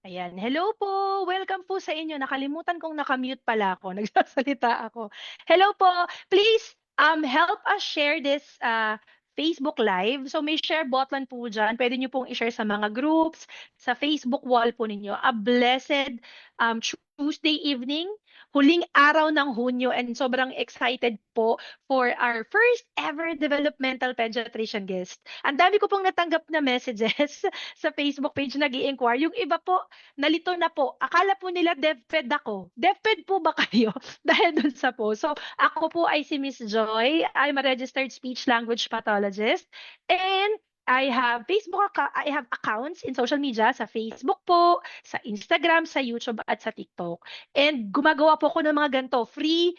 Ayan, hello po! Welcome po sa inyo. Nakalimutan kong naka-mute pala ako. Nagsasalita ako. Hello po! Please help us share this Facebook Live. So may share button po dyan. Pwede nyo pong i-share sa mga groups, sa Facebook wall po ninyo. A blessed Tuesday evening, huling araw ng Hunyo, and sobrang excited po for our first ever developmental pediatrician guest. Ang dami ko pong natanggap na messages sa Facebook page nag-i-inquire. Yung iba po, nalito na po. Akala po nila DepEd ako. DepEd po ba kayo? Dahil dun sa po. So, ako po ay si Miss Joy. I'm a registered speech language pathologist. And I have accounts in social media sa Facebook po, sa Instagram, sa YouTube at sa TikTok. And gumagawa po ako ng mga ganito, free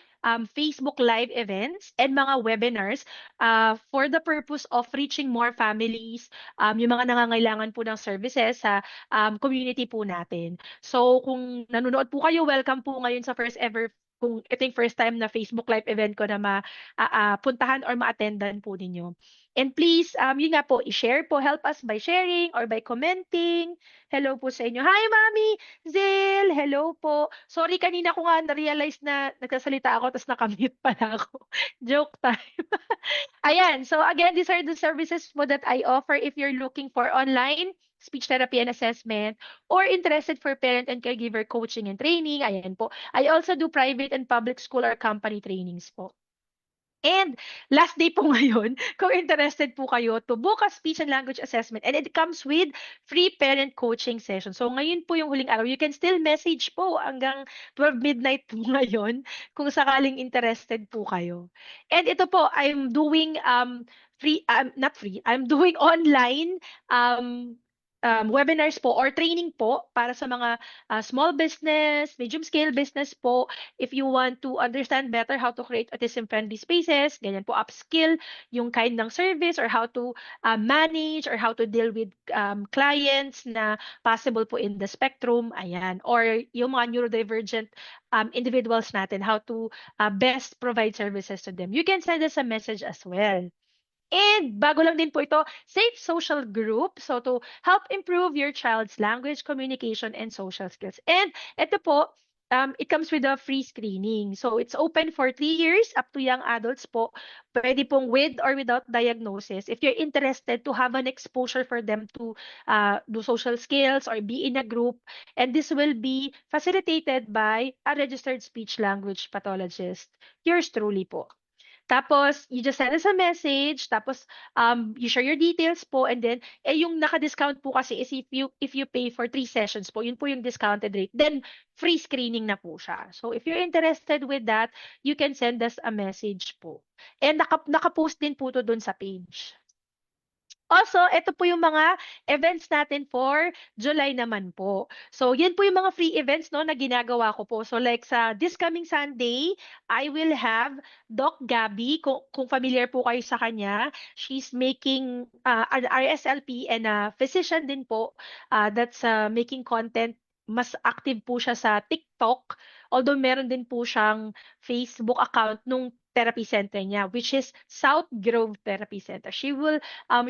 Facebook live events and mga webinars for the purpose of reaching more families, yung mga nangangailangan po ng services sa community po natin. So kung nanonood po kayo, welcome po ngayon sa first ever kung ito yung first time na Facebook live event ko na puntahan or ma-attendan po ninyo. And please, yun nga po, i-share po, help us by sharing or by commenting. Hello po sa inyo. Hi, Mami! Zil! Hello po. Sorry, kanina ko nga na-realize na nagsasalita ako tapos nakamute pala ako. Joke time. Ayan. So again, these are the services po that I offer if you're looking for online speech therapy and assessment or interested for parent and caregiver coaching and training. Ayan po. I also do private and public school or company trainings po. And last day po ngayon, kung interested po kayo to book a speech and language assessment, and it comes with free parent coaching session. So ngayon po yung huling araw. You can still message po hanggang 12 midnight po ngayon kung sakaling interested po kayo. And ito po, I'm doing free, not free, I'm doing online webinars po or training po para sa mga small business, medium scale business po. If you want to understand better how to create autism-friendly spaces, ganyan po, upskill yung kind ng service or how to manage or how to deal with clients na possible po in the spectrum, ayan. Or yung mga neurodivergent individuals natin, how to best provide services to them. You can send us a message as well. And bago lang din po ito, safe social group. So to help improve your child's language, communication, and social skills. And ito po, it comes with a free screening. So it's open for 3 years up to young adults po. Pwede pong with or without diagnosis. If you're interested to have an exposure for them to do social skills or be in a group. And this will be facilitated by a registered speech language pathologist. Yours truly po. Tapos, you just send us a message, tapos you share your details po, and then, yung naka-discount po kasi is if you pay for 3 sessions po, yun po yung discounted rate. Then, free screening na po siya. So, if you're interested with that, you can send us a message po. And naka-post din po to dun sa page. Also, ito po yung mga events natin for July naman po. So, yan po yung mga free events no na ginagawa ko po. So, like sa this coming Sunday, I will have Doc Gabby, kung familiar po kayo sa kanya. She's making an RSLP and a physician din po that's making content. Mas active po siya sa TikTok. Although meron din po siyang Facebook account nung therapy center niya, which is South Grove Therapy Center. She will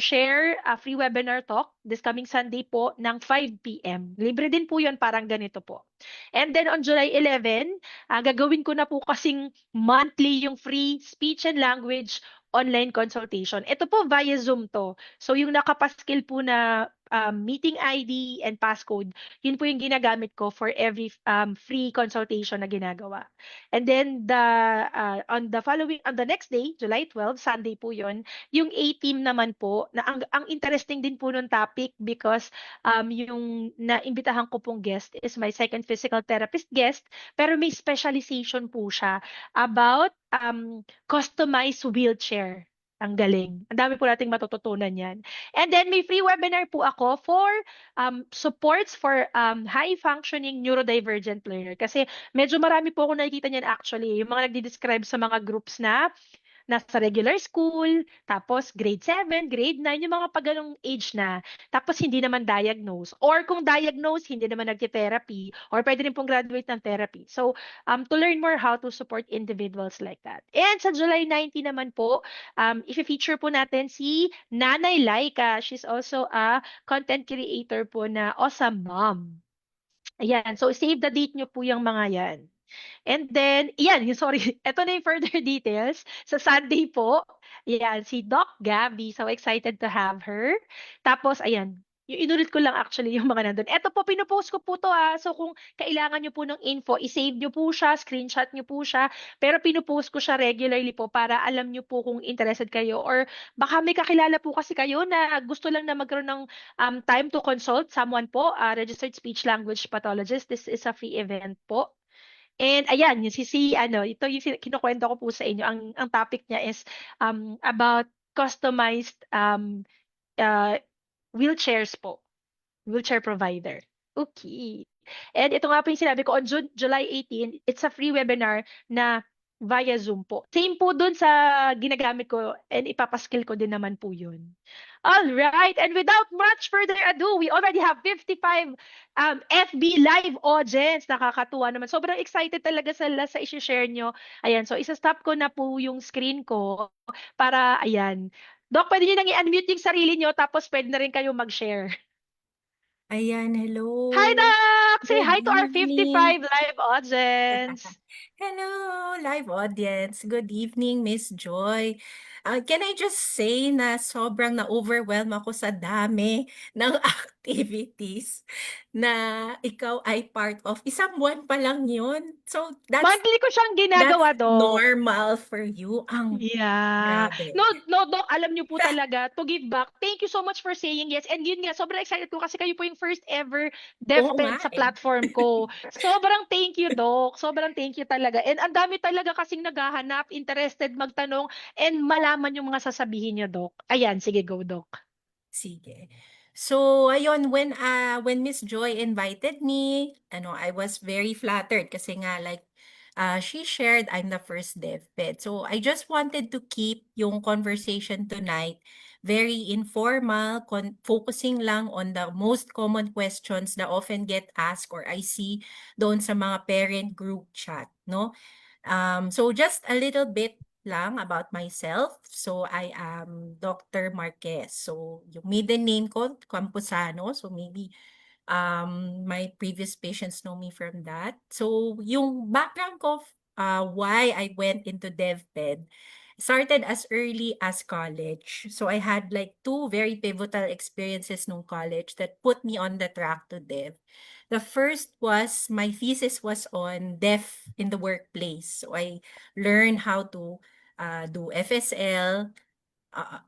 share a free webinar talk this coming Sunday po ng 5 p.m. Libre din po yun, parang ganito po. And then on July 11, gagawin ko na po kasing monthly yung free speech and language online consultation. Ito po via Zoom to. So yung nakapaskil po na meeting ID and passcode, yun po yung ginagamit ko for every free consultation na ginagawa. And then on the next day, July 12, Sunday po yun, yung A-team naman po, na ang interesting din po nung topic because yung naimbitahan ko pong guest is my second physical therapist guest, pero may specialization po siya about customized wheelchair. Ang galing. Ang dami po nating matututunan yan. And then may free webinar po ako for supports for high-functioning neurodivergent learner. Kasi medyo marami po ako nakikita niyan actually. Yung mga nagdi-describe sa mga groups na nasa regular school, tapos grade 7, grade 9, yung mga pagganong age na, tapos hindi naman diagnose. Or kung diagnose, hindi naman nagte-therapy, or pwede rin pong graduate ng therapy. So, to learn more how to support individuals like that. And sa July 19 naman po, i-feature po natin si Nanay Laika. She's also a content creator po na awesome mom. Ayan, so save the date nyo po yung mga yan. And then, yan, sorry, eto na yung further details. Sa Sunday po, yan, si Doc Gabby, so excited to have her. Tapos, ayan, yung inulit ko lang actually yung mga nandun. Eto po, pinupost ko po to so kung kailangan nyo po ng info, isave nyo po siya, screenshot nyo po siya, pero pinupost ko siya regularly po para alam nyo po kung interested kayo or baka may kakilala po kasi kayo na gusto lang na magkaroon ng time to consult someone po, registered speech language pathologist. This is a free event po. And ayan, yung ano, ito yung kinukwento ko po sa inyo. Ang topic niya is about customized uh, wheelchairs po. Wheelchair provider. Okay. And ito nga po yung sinabi ko, on July 18, it's a free webinar na via Zoom po. Same po dun sa ginagamit ko and ipapaskill ko din naman po yun. All right. And without much further ado, we already have 55 FB live audience. Nakakatuwa naman. Sobrang excited talaga sa isi-share nyo. Ayan. So, isa-stop ko na po yung screen ko para, ayan. Doc, pwede nyo nang i-unmute yung sarili nyo tapos pwede na rin kayo mag-share. Ayan, Hi, hello. Doc! Say Good hi to our evening. 55 live audience. Hello, live audience. Good evening, Miss Joy. Can I just say na sobrang na-overwhelm ako sa dami ng activities na ikaw ay part of. Isang buwan pa lang yun. So Monthly ko siyang that's ginagawa, Doc. normal for you. Ang Yeah. grabe. No, no, Doc, alam niyo po talaga, to give back, thank you so much for saying yes. And yun nga, sobrang excited ko kasi kayo po yung first ever Oo nga DevPed sa eh. platform ko. Sobrang thank you, Doc. Sobrang thank you talaga. And ang dami talaga kasing naghahanap, interested magtanong, and malaman yung mga sasabihin niyo, Doc. Ayan, sige, go, Doc. Sige. So, ayun, when Miss Joy invited me, I was very flattered kasi nga like she shared I'm the first deathbed. So, I just wanted to keep yung conversation tonight very informal, focusing lang on the most common questions that often get asked or I see doon sa mga parent group chat, no? So just a little bit lang about myself. So I am Dr. Marquez. So yung maiden name ko, Campuzano. So maybe my previous patients know me from that. So yung background ko, why I went into DevPed, started as early as college. So I had like two very pivotal experiences nung college that put me on the track to Dev. The first was my thesis was on deaf in the workplace. So I learned how to do FSL, uh,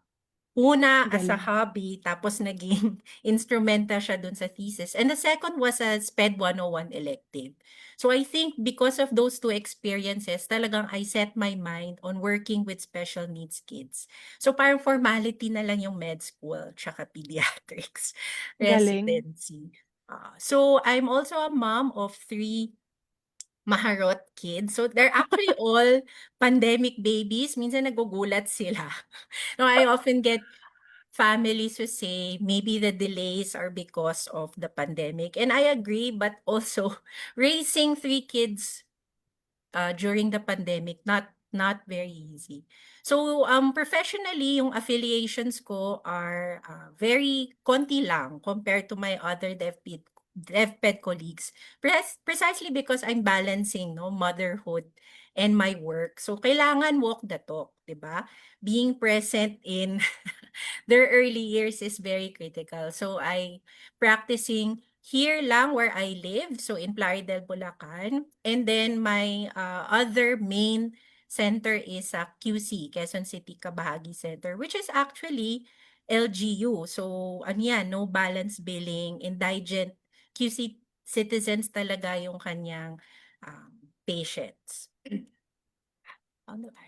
una as a Galing. hobby, tapos naging instrumental siya dun sa thesis. And the second was a SPED 101 elective. So I think because of those two experiences, talagang I set my mind on working with special needs kids. So parang formality na lang yung med school, tsaka pediatrics Galing. residency. So I'm also a mom of three maharot kids. So they're actually all pandemic babies. Minsan nagugulat sila. No, I often get families who say maybe the delays are because of the pandemic. And I agree, but also raising three kids during the pandemic, not very easy. So professionally, yung affiliations ko are very konti lang compared to my other DevPed colleagues. Precisely because I'm balancing no motherhood and my work. So kailangan walk the talk, 'di ba? Being present in their early years is very critical. So I practicing here lang where I live, so in Plaridel, Bulacan. And then my other main center is QC, Quezon City Kabahagi Center, which is actually LGU. So ano yan, no balance billing, indigent QC citizens talaga yung kanyang patients. Ano ba?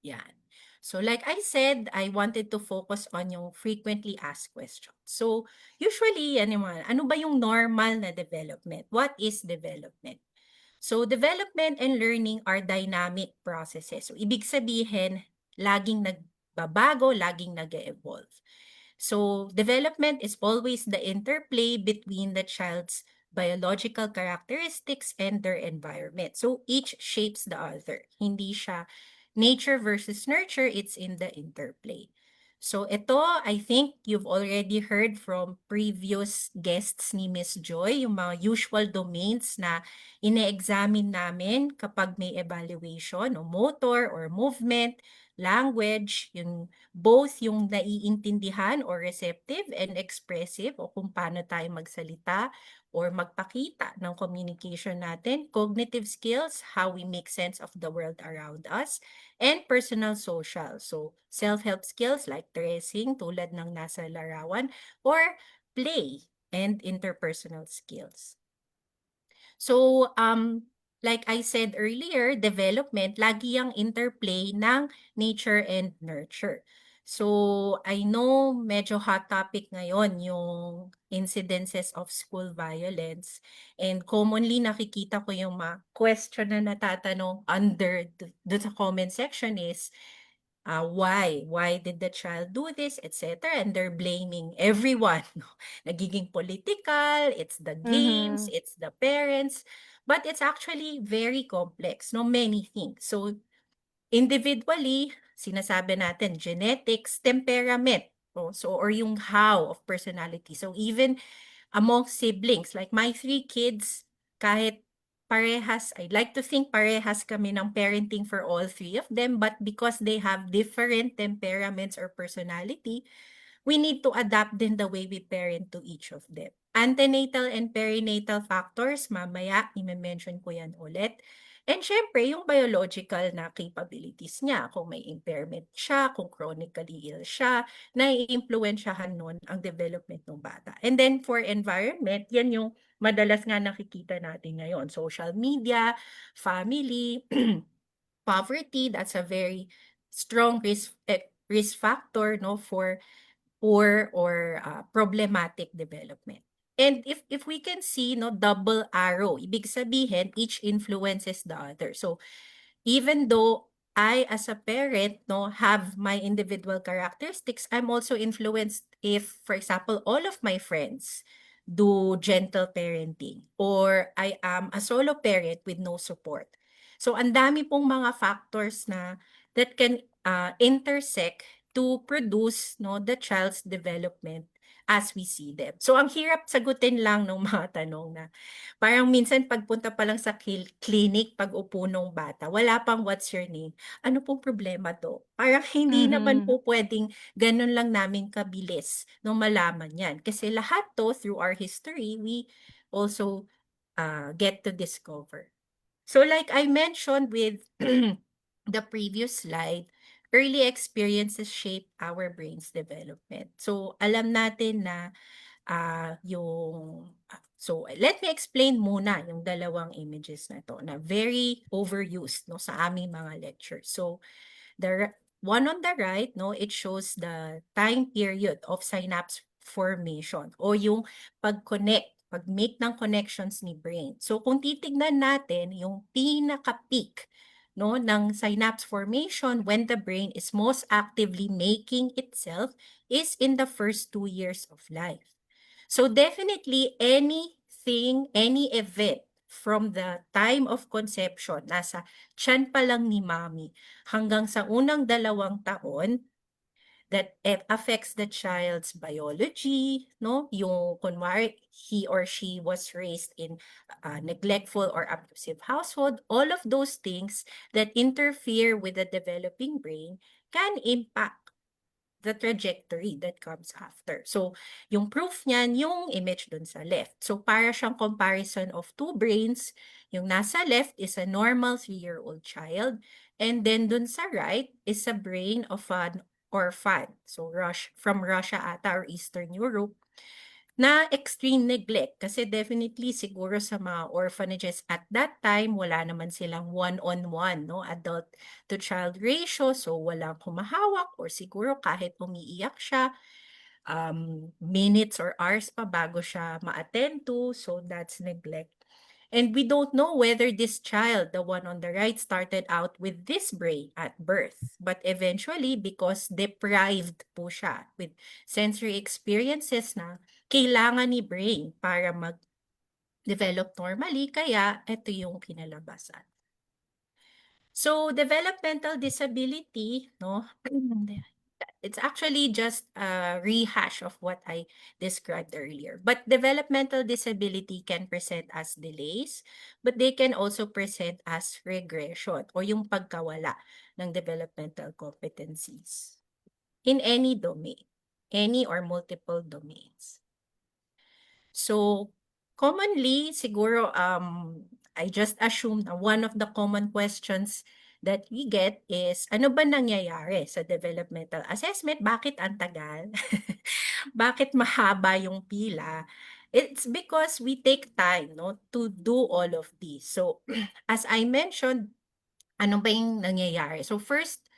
Yan. So like I said, I wanted to focus on yung frequently asked questions. So usually, ano ba yung normal na development? What is development? So development and learning are dynamic processes. So ibig sabihin, laging nagbabago, laging nag-evolve. So development is always the interplay between the child's biological characteristics and their environment. So each shapes the other. Hindi siya nature versus nurture, it's in the interplay. So ito, I think you've already heard from previous guests ni Miss Joy, yung mga usual domains na ine-examine namin kapag may evaluation o motor or movement, language, yung both yung naiintindihan or receptive and expressive o kung paano tayo magsalita or magpakita ng communication natin, cognitive skills, how we make sense of the world around us, and personal social. So, self-help skills like tracing tulad ng nasa larawan or play and interpersonal skills. So, like I said earlier, development, lagi ang interplay ng nature and nurture. So, I know medyo hot topic ngayon yung incidences of school violence. And commonly nakikita ko yung mga question na natatanong under the comment section is, why? Why did the child do this, etc. And they're blaming everyone. No? Nagiging political, it's the games, Mhm. it's the parents, but it's actually very complex, no? Many things. So, individually, sinasabi natin, genetics, temperament, or yung how of personality. So, even among siblings, like my three kids, kahit parehas, I'd like to think parehas kami ng parenting for all three of them, but because they have different temperaments or personality, we need to adapt din the way we parent to each of them. Antenatal and perinatal factors, mamaya, i-mention ko yan ulit. And syempre, yung biological na capabilities niya, kung may impairment siya, kung chronically ill siya, nai-impluwensyahan nun ang development ng bata. And then for environment, yan yung madalas nga nakikita natin ngayon. Social media, family, poverty, that's a very strong risk factor, no, for poor or problematic development. And if we can see, no, double arrow, ibig sabihin each influences the other. So even though I as a parent, no, have my individual characteristics, I'm also influenced if, for example, all of my friends do gentle parenting or I am a solo parent with no support. So ang dami pong mga factors na that can intersect to produce, no, the child's development as we see them. So ang hirap sagutin lang ng mga tanong na parang minsan pagpunta pa lang sa clinic, pag-upo nung bata, wala pang what's your name, ano pong problema 'to? Parang hindi naman Mhm. po puwedeng gano'n lang namin kabilis no malaman 'yan. Kasi lahat 'to through our history, we also, get to discover. So like I mentioned with the previous slide, early experiences shape our brain's development. So alam natin na so let me explain muna yung dalawang images na 'to na very overused 'no sa aming mga lectures. So the one on the right 'no, it shows the time period of synapse formation o yung pag-connect, pag-make ng connections ni brain. So kung titignan natin yung pinaka-peak 'no ng synapse formation when the brain is most actively making itself is in the first 2 years of life. So definitely anything, any event from the time of conception, nasa tiyan pa lang ni mommy hanggang sa unang 2 taon that affects the child's biology, no? Yung kunwari, he or she was raised in a neglectful or abusive household, all of those things that interfere with the developing brain can impact the trajectory that comes after. So, yung proof niyan, yung image dun sa left. So, para siyang comparison of two brains. Yung nasa left is a normal 3-year-old child. And then dun sa right is a brain of an orphan. So, from Russia ata or Eastern Europe na extreme neglect kasi definitely siguro sa mga orphanages at that time wala naman silang one-on-one no adult to child ratio, so walang humahawak or siguro kahit umiiyak siya minutes or hours pa bago siya ma-attend to, so that's neglect. And we don't know whether this child, the one on the right, started out with this brain at birth. But eventually, because deprived po siya with sensory experiences na kailangan ni brain para mag-develop normally, kaya ito yung kinalabasan. So, developmental disability, no? It's actually just a rehash of what I described earlier. But developmental disability can present as delays, but they can also present as regression o yung pagkawala ng developmental competencies in any domain, any or multiple domains. So, commonly, siguro, I just assume na one of the common questions that we get is, ano ba nangyayari sa developmental assessment? Bakit ang tagal? Bakit mahaba yung pila? It's because we take time, no, to do all of this. So, as I mentioned, ano ba yung nangyayari? So, first,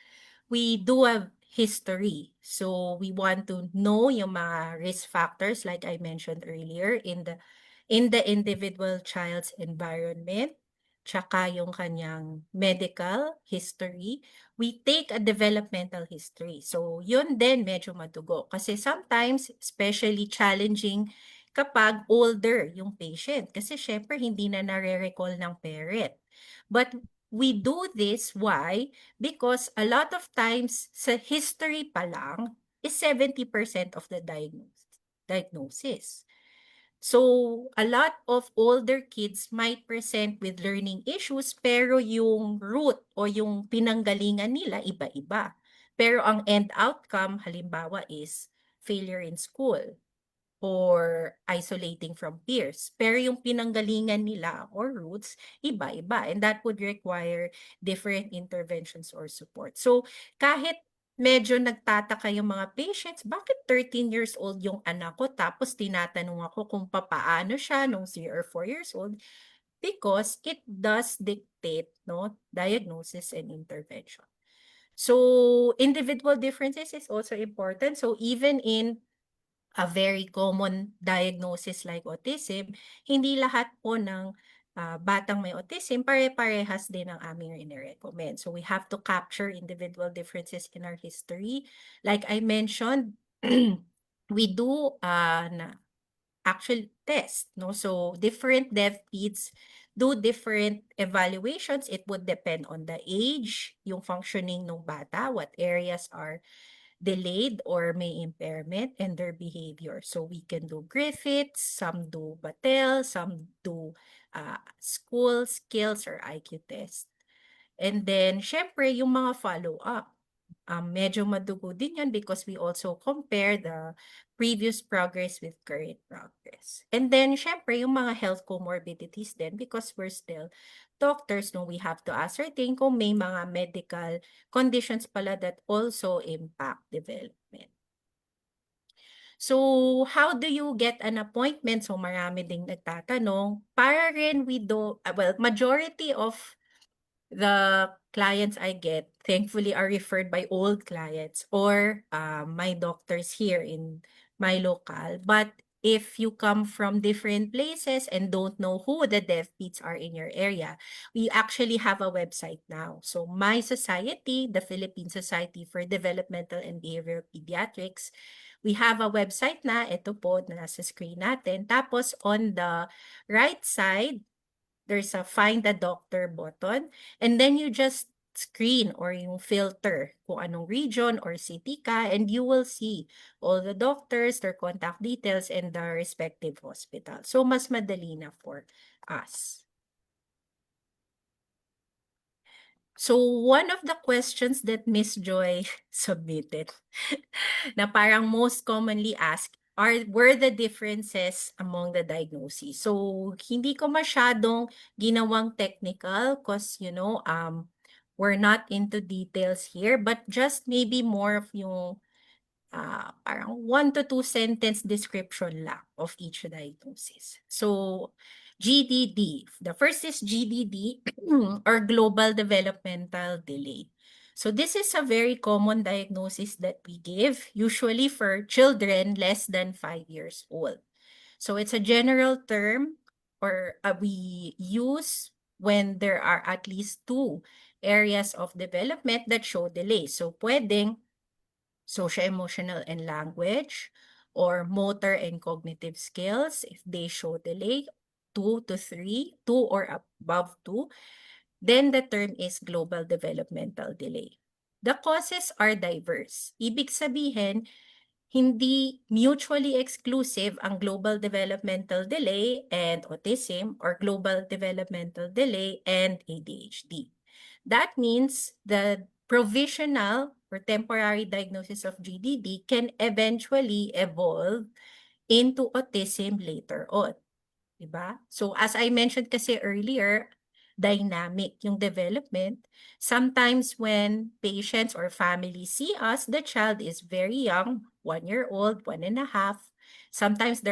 we do a history. So we want to know yung mga risk factors like I mentioned earlier in the individual child's environment, tsaka yung kanyang medical history. We take a developmental history. So yun din medyo madugo kasi sometimes especially challenging kapag older yung patient kasi syempre hindi na nare-recall ng parent. But we do this, why? Because a lot of times sa history pa lang is 70% of the diagnosis. So, a lot of older kids might present with learning issues pero yung root o yung pinanggalingan nila iba-iba. Pero ang end outcome halimbawa is failure in school or isolating from peers. Pero yung pinanggalingan nila or roots, iba-iba. And that would require different interventions or support. So, kahit medyo nagtataka yung mga patients, bakit 13 years old yung anak ko? Tapos tinatanong ako kung papaano siya nung 3 or 4 years old. Because it does dictate, no, diagnosis and intervention. So, individual differences is also important. So, even in a very common diagnosis like autism, hindi lahat po ng batang may autism, pare-parehas din ang aming ine-recommend. So we have to capture individual differences in our history. Like I mentioned, we do na actual test, no? So different DevPeds do different evaluations. It would depend on the age, yung functioning ng bata, what areas are delayed or may impairment in their behavior. So we can do Griffiths, some do Battelle, some do school skills or IQ test. And then, syempre, yung mga follow-up. Medyo madugo din yan because we also compare the previous progress with current progress. And then, syempre, yung mga health comorbidities din because we're still doctors, no, we have to ascertain kung may mga medical conditions pala that also impact development. So, how do you get an appointment? So, marami ding nagtatanong. Para rin we do, well, majority of the clients I get, thankfully, are referred by old clients or my doctors here in my local. But if you come from different places and don't know who the DevPeds are in your area, we actually have a website now. So my society, the Philippine Society for Developmental and Behavioral Pediatrics, we have a website na, ito po, na nasa screen natin. Tapos on the right side, there's a find a doctor button and then you just screen or yung filter kung anong region or city ka and you will see all the doctors, their contact details, and the respective hospital. So, mas madali na for us. So, one of the questions that Miss Joy submitted na parang most commonly asked were the differences among the diagnoses. So, hindi ko masyadong ginawang technical because, we're not into details here, but just maybe more of yung parang 1 to 2 sentence description lang of each diagnosis. So, GDD. The first is GDD or Global Developmental Delay. So this is a very common diagnosis that we give, usually for children less than 5 years old. So it's a general term or we use when there are at least 2 areas of development that show delay. So pwedeng social, emotional, and language, or motor and cognitive skills, if they show delay, 2 to 3, 2 or above 2, then the term is global developmental delay. The causes are diverse. Ibig sabihin, hindi mutually exclusive ang global developmental delay and autism or global developmental delay and ADHD. That means the provisional or temporary diagnosis of GDD can eventually evolve into autism later on. Diba? So as I mentioned kasi earlier, dynamic yung development. Sometimes when patients or families see us, the child is very young, 1 year old, 1.5. Sometimes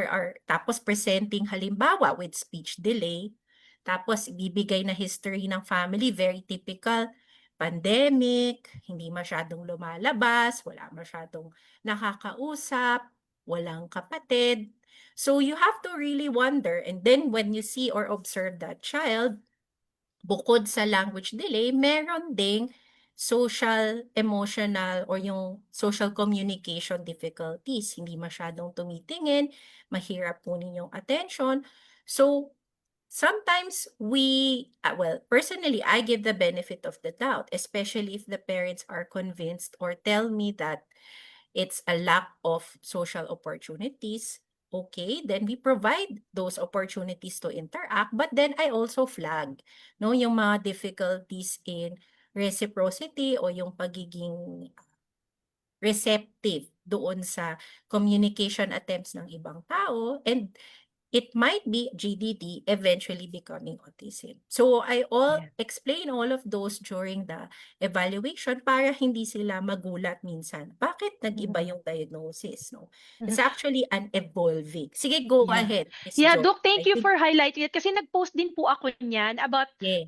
tapos presenting halimbawa with speech delay, tapos ibibigay na history ng family, very typical, pandemic, hindi masyadong lumalabas, wala masyadong nakakausap, walang kapatid. So you have to really wonder, and then when you see or observe that child, bukod sa language delay, meron ding social, emotional, or yung social communication difficulties. Hindi masyadong tumitingin, mahirap kunin yung attention. So sometimes well, personally, I give the benefit of the doubt, especially if the parents are convinced or tell me that it's a lack of social opportunities. Okay, then we provide those opportunities to interact, but then I also flag, no, yung mga difficulties in reciprocity o yung pagiging receptive doon sa communication attempts ng ibang tao, and it might be GDD eventually becoming autism. So I Yeah. explain all of those during the evaluation para hindi sila magulat minsan. Bakit nag-iba Mhm. yung diagnosis, no? It's Mhm. actually an evolving. Sige, go Yeah. ahead, Miss Yeah, Jo. Doc, thank I you think, for highlighting it kasi nag-post din po ako niyan about yes.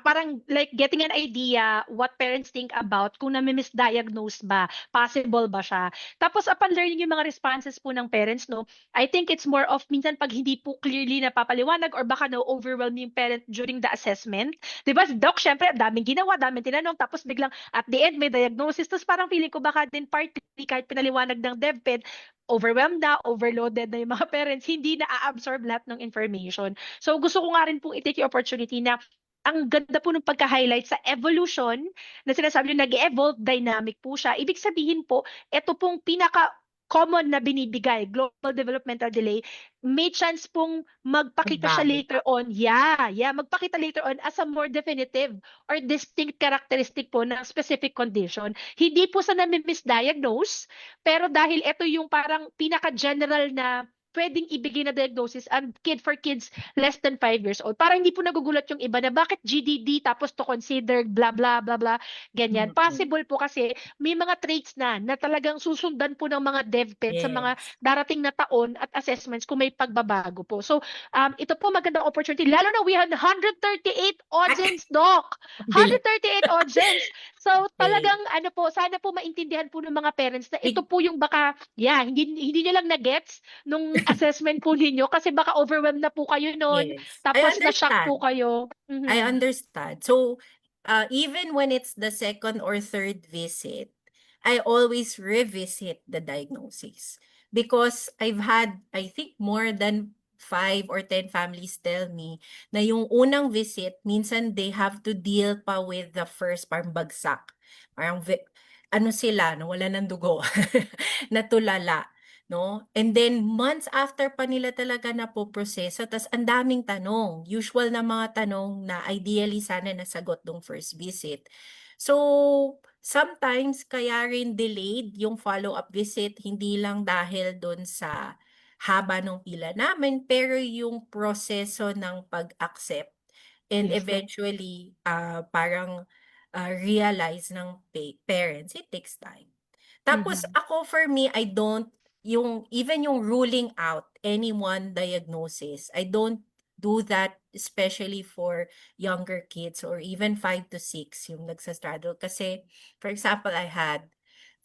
parang like getting an idea what parents think about kung nami-misdiagnose ba, possible ba siya. Tapos upon learning yung mga responses po ng parents, no, I think it's more of minsan pag hindi po clearly napapaliwanag or baka na-overwhelm yung parent during the assessment. 'Di ba, Doc, syempre, daming ginawa, daming tinanong, tapos biglang at the end may diagnosis. Tapos parang feeling ko baka din partly kahit pinaliwanag ng DepEd, overwhelmed na, overloaded na yung mga parents, hindi na-absorb lahat ng information. So gusto ko nga rin pong i-take yung opportunity na ang ganda po ng pagka-highlight sa evolution na sinasabi nyo nag-evolve, dynamic po siya. Ibig sabihin po, ito pong pinaka common na binibigay, global developmental delay, may chance pong magpakita siya Magbago later pa. on. Magpakita later on as a more definitive or distinct characteristic po ng specific condition. Hindi po sa nami-misdiagnose, pero dahil ito yung parang pinaka-general na pwedeng ibigay na diagnosis and for kids less than 5 years old. Para hindi po nagugulat yung iba na bakit GDD tapos to consider blah blah blah blah ganyan. Mhm. Possible po kasi may mga traits na talagang susundan po ng mga DevPed sa mga Yes. darating na taon at assessments kung may pagbabago po. So, ito po magandang opportunity. Lalo na we had 138 Ay, audience, Doc. ang bilis. 138 audience. So Okay. talagang ano po, sana po maintindihan po ng mga parents na ito Big, po yung baka, hindi niyo lang na-gets nung assessment po ninyo kasi baka overwhelmed na po kayo noon, yes. I tapos na-shock po understand. kayo. I Mhm. understand. So, even when it's the second or third visit, I always revisit the diagnosis because I've had, I think, more than 5 or 10 families tell me na yung unang visit, minsan they have to deal pa with the first, parang bagsak. Parang, ano sila, no, wala ng dugo, natulala. No? And then months after pa nila talaga napoproseso, tas ang daming tanong, usual na mga tanong na ideally sana nasagot nung first visit. So, sometimes kaya rin delayed yung follow-up visit, hindi lang dahil dun sa haba ng pila namin, pero yung proseso ng pag-accept and Yes, Doc. eventually parang realize ng parents, it takes time. Tapos Mhm. ako, for me, I don't, even yung ruling out any one diagnosis, I don't do that, especially for younger kids or even 5 to 6 yung nagsastraddle. Kasi, for example, I had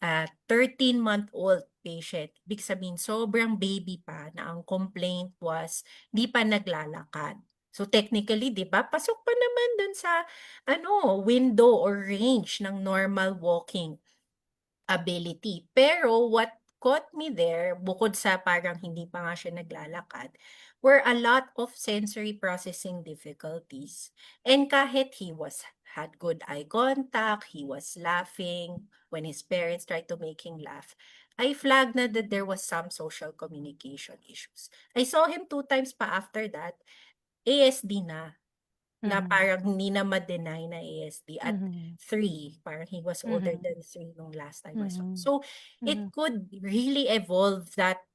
a 13-month-old patient. Ibig sabihin, sobrang baby pa na ang complaint was di pa naglalakad. So technically, 'di ba, pasok pa naman dun sa window or range ng normal walking ability. Pero what caught me there, bukod sa parang hindi pa nga siya naglalakad, were a lot of sensory processing difficulties. And kahit he was had good eye contact, he was laughing when his parents tried to make him laugh, I flagged na that there was some social communication issues. I saw him 2 times pa after that, ASD na Mhm. parang hindi na ma-deny na ASD at Mhm. 3, parang he was older Mhm. than 3 nung last time I saw. Mhm. So, it Mhm. could really evolve that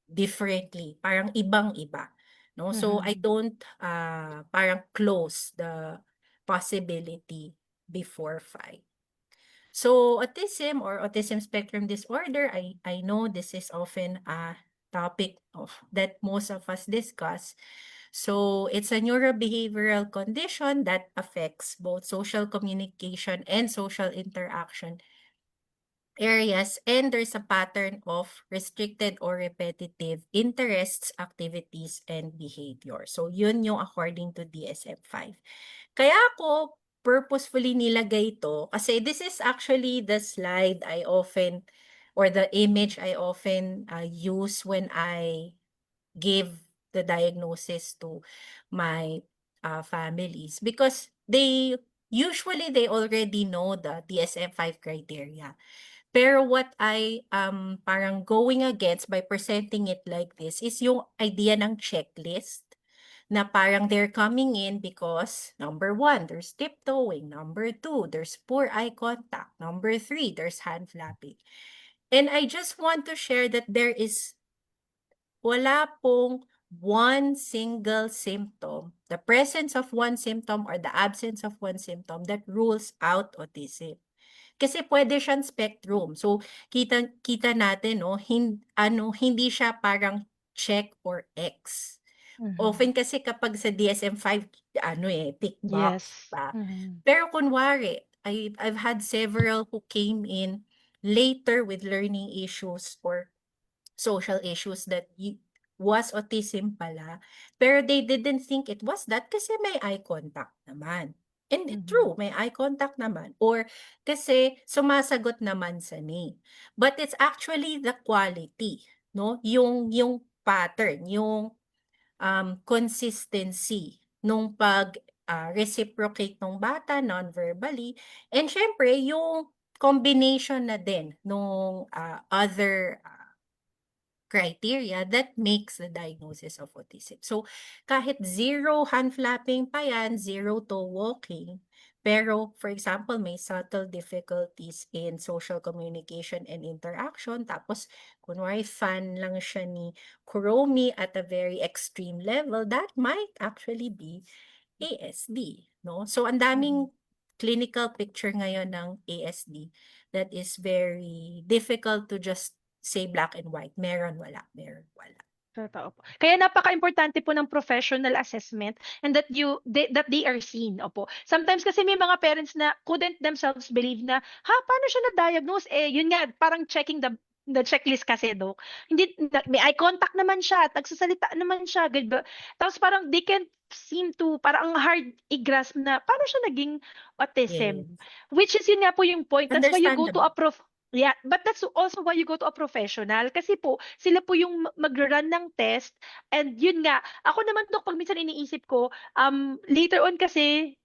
differently, parang ibang-iba, no? So, I Mhm. don't, parang close the possibility before 5. So, autism or autism spectrum disorder, I know this is often a topic of that most of us discuss. So, it's a neurobehavioral condition that affects both social communication and social interaction areas, and there's a pattern of restricted or repetitive interests, activities, and behavior. So, yun yung according to DSM-5. Kaya ako purposefully nilagay ito kasi this is actually the slide I often or the image I often use when I give the diagnosis to my families because they already know the DSM-5 criteria. Pero what I parang going against by presenting it like this is yung idea ng checklist na parang they're coming in because number 1, there's tiptoeing, number 2, there's poor eye contact, number 3, there's hand flapping. And I just want to share that wala pong one single symptom, the presence of one symptom or the absence of one symptom that rules out autism. Kasi pwede siyang spectrum. So, kita natin 'no, hindi siya parang check or X. Mhm. Often kasi kapag sa DSM-5 tick box Yes. pa. Mhm. Pero kunwari, I've had several who came in later with learning issues or social issues that was autism pala, pero they didn't think it was that kasi may eye contact naman. And Mhm. true, may eye contact naman or kasi sumasagot naman sa name. But it's actually the quality, no? Yung pattern, yung consistency nung reciprocate ng bata non-verbally, and siyempre yung combination na din nung other criteria that makes the diagnosis of autism. So, kahit zero hand flapping pa yan, zero toe walking, pero for example, may subtle difficulties in social communication and interaction, tapos kunwari fan lang siya ni Kuromi at a very extreme level, that might actually be ASD, no? So, ang Mhm. daming clinical picture ngayon ng ASD that is very difficult to just say black and white, meron, wala, meron, wala. Totoo po. Kaya napaka-importante po ng professional assessment and that they are seen. Opo. Sometimes kasi may mga parents na couldn't themselves believe na, ha, paano siya na-diagnose? Eh, yun nga, parang checking the checklist kasi, Dok. Hindi, may eye contact naman siya, nagsasalita naman siya, ganun. Tapos parang they can't seem to, parang ang hard i-grasp na paano siya naging autism. Yes. Which is yun nga po yung point. That's why you go to Understandable. a Yeah, but that's also why you go to a professional kasi po sila po yung magra-run ng test, and yun nga ako naman, Dok, pag minsan iniisip ko later on kasi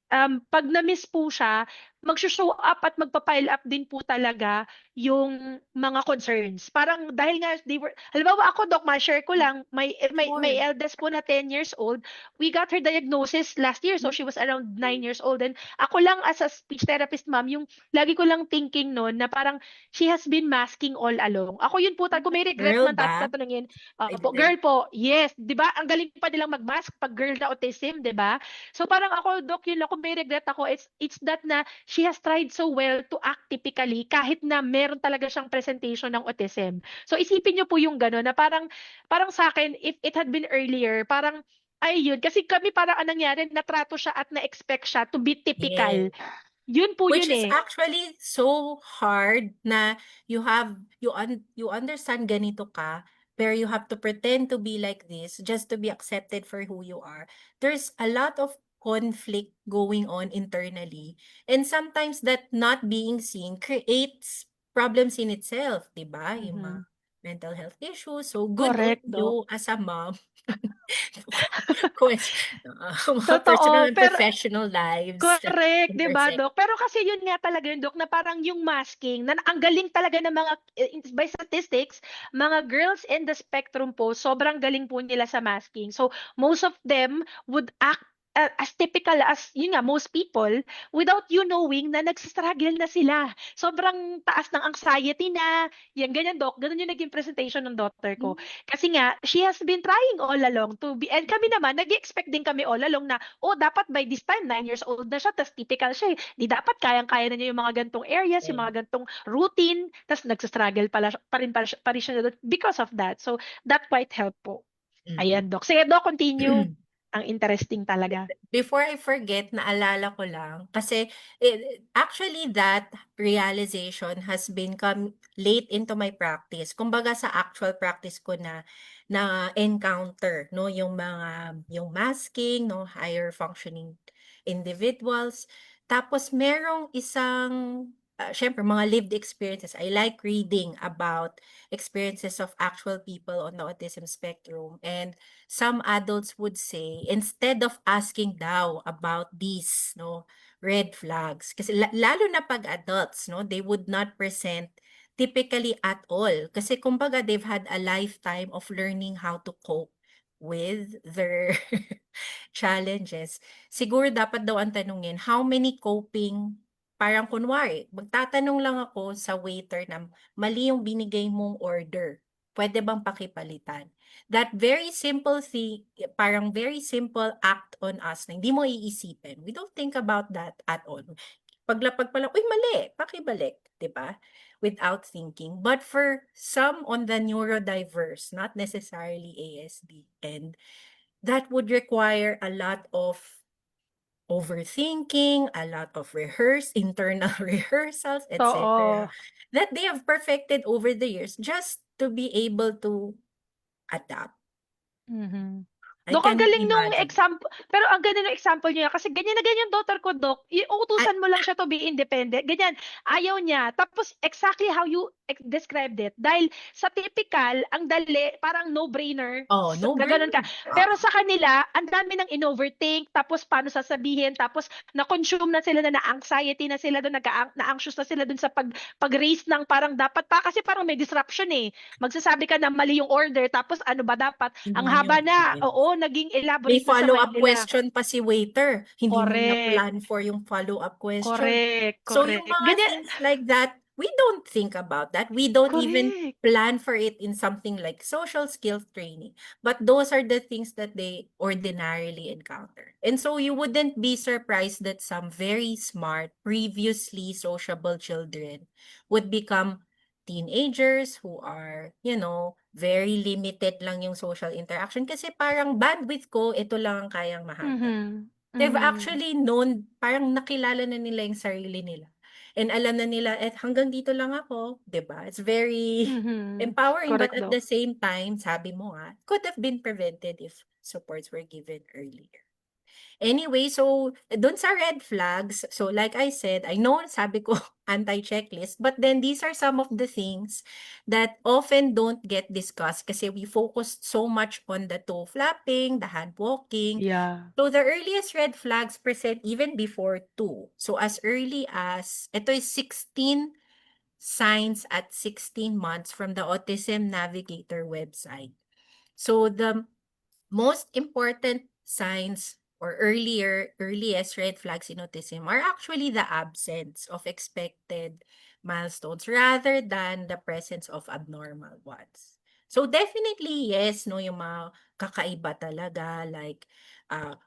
pag na-miss po siya, magso-show up at magpa-pile up din po talaga yung mga concerns. Parang dahil nga they were, halimbawa ako, Dok, ma-share ko lang, my Sure. eldest po na 10 years old, we got her diagnosis last year, so she was around 9 years old, and ako lang as a speech therapist, ma'am, yung lagi ko lang thinking noon na parang she has been masking all along. Ako yun po, kung may regret Girl man ba? tatanungin, By the po, way. girl po, yes, 'di ba? Ang galing pa nilang mag-mask pag girl na autism, 'di ba? So parang ako, Dok, yun lang, kung may regret ako, it's that na she has tried so well to act typically kahit na meron talaga siyang presentation ng autism. So isipin niyo po yung gano'n na parang sa akin, if it had been earlier, parang ay yun, kasi kami parang anong nangyari, natrato siya at na-expect siya to be typical. Yes. Yun po Which yun is eh. actually so hard na you understand ganito ka, pero you have to pretend to be like this just to be accepted for who you are. There's a lot of conflict going on internally, and sometimes that not being seen creates problems in itself, 'di ba? Yung Mhm. mental health issues. So good on Correct, Doc. you as a mom. Ques mga personal Totoo, and pero professional lives correct, 'di ba, intersect. Doc? Pero kasi yun nga talaga yun, Doc, na parang yung masking na ang galing talaga ng mga by statistics, mga girls in the spectrum po, sobrang galing po nila sa masking. So, most of them would act as typical as, yun nga, most people, without you knowing na nagsistruggle na sila. Sobrang taas ng anxiety na, yan, ganyan, Doc. Ganun yung naging presentation ng daughter ko. Hmm, Kasi nga, she has been trying all along to be, and kami naman, nag-expect din kami all along na, oh, dapat by this time, 9 years old na siya, tas typical siya eh. Di dapat kayang-kaya na niya yung mga gantong areas, yung okey. mga gantong routine, tas nagsastruggle pa rin siya because of that. So, that quite help po. Mm. Ayan, Doc. Sige, Doc, continue. Ang interesting talaga. Before I forget, naalala ko lang kasi actually that realization has been come late into my practice. Kumbaga sa actual practice ko na encounter 'no, yung masking 'no, higher functioning individuals. Tapos merong isang, siyempre mga lived experiences. I like reading about experiences of actual people on the autism spectrum, and some adults would say, instead of asking daw about these, no, red flags, kasi lalo na pag adults, no, they would not present typically at all. Kasi kumbaga, they've had a lifetime of learning how to cope with their challenges. Siguro dapat daw ang tanungin, how many coping, parang kunwari, magtatanong lang ako sa waiter na mali yung binigay mong order, pwede bang pakipalitan? That very simple thing, parang very simple act on us na hindi mo iisipin. We don't think about that at all. Paglapag pa lang, "Uy, mali, pakibalik." 'Di ba? Without thinking. But for some on the neurodiverse, not necessarily ASD, and that would require a lot of overthinking, a lot of internal rehearsals, Oo. etc., that they have perfected over the years just to be able to adapt. Mhm. I Dok, ang can galing nung imagine. example, pero ang ganda ng example niya kasi ganyan na ganyan daughter ko, Dok. At Uutusan mo lang siya to be independent. Ganyan. Ayaw niya. Tapos exactly how you described it. Dahil sa typical, ang dali, parang no-brainer, oh, gaganon ka. no-brainer. Pero sa kanila, ang dami ng in-overthink, tapos paano sasabihin, tapos na-consume na sila na na-anxiety na sila doon, na-anxious na sila doon sa pag-raise ng parang dapat pa, kasi parang may disruption eh. Magsasabi ka na mali yung order, tapos ano ba dapat? Ang Yun haba yun, na, yes. oo, naging May elaborate na sa mind follow-up nila. question pa si waiter, hindi mo Correct. na-plan for yung follow-up question. Correct. So yung Correct. mga Ganyan. things like that, we don't think about that. We don't even Correct. plan for it in something like social skills training. But those are the things that they ordinarily encounter. And so you wouldn't be surprised that some very smart, previously sociable children would become teenagers who are, very limited lang yung social interaction kasi parang bandwidth ko, ito lang ang kayang ma-handle. Mhm. They've Mhm. actually known, parang nakilala na nila yung sarili nila. And alam na nila, hanggang dito lang ako, 'di ba? It's very Mhm. empowering, but Correct, at the Doc. same time, sabi mo nga, could have been prevented if supports were given earlier. Anyway, so dun sa red flags, so like I said, I know sabi ko anti-checklist, but then these are some of the things that often don't get discussed kasi we focused so much on the toe flapping, the hand walking. Yeah. So the earliest red flags present even before 2. So as early as, ito is 16 signs at 16 months from the Autism Navigator website. So the most important signs or earliest red flags in autism are actually the absence of expected milestones rather than the presence of abnormal ones. So definitely yes, no, yung mga kakaiba talaga, like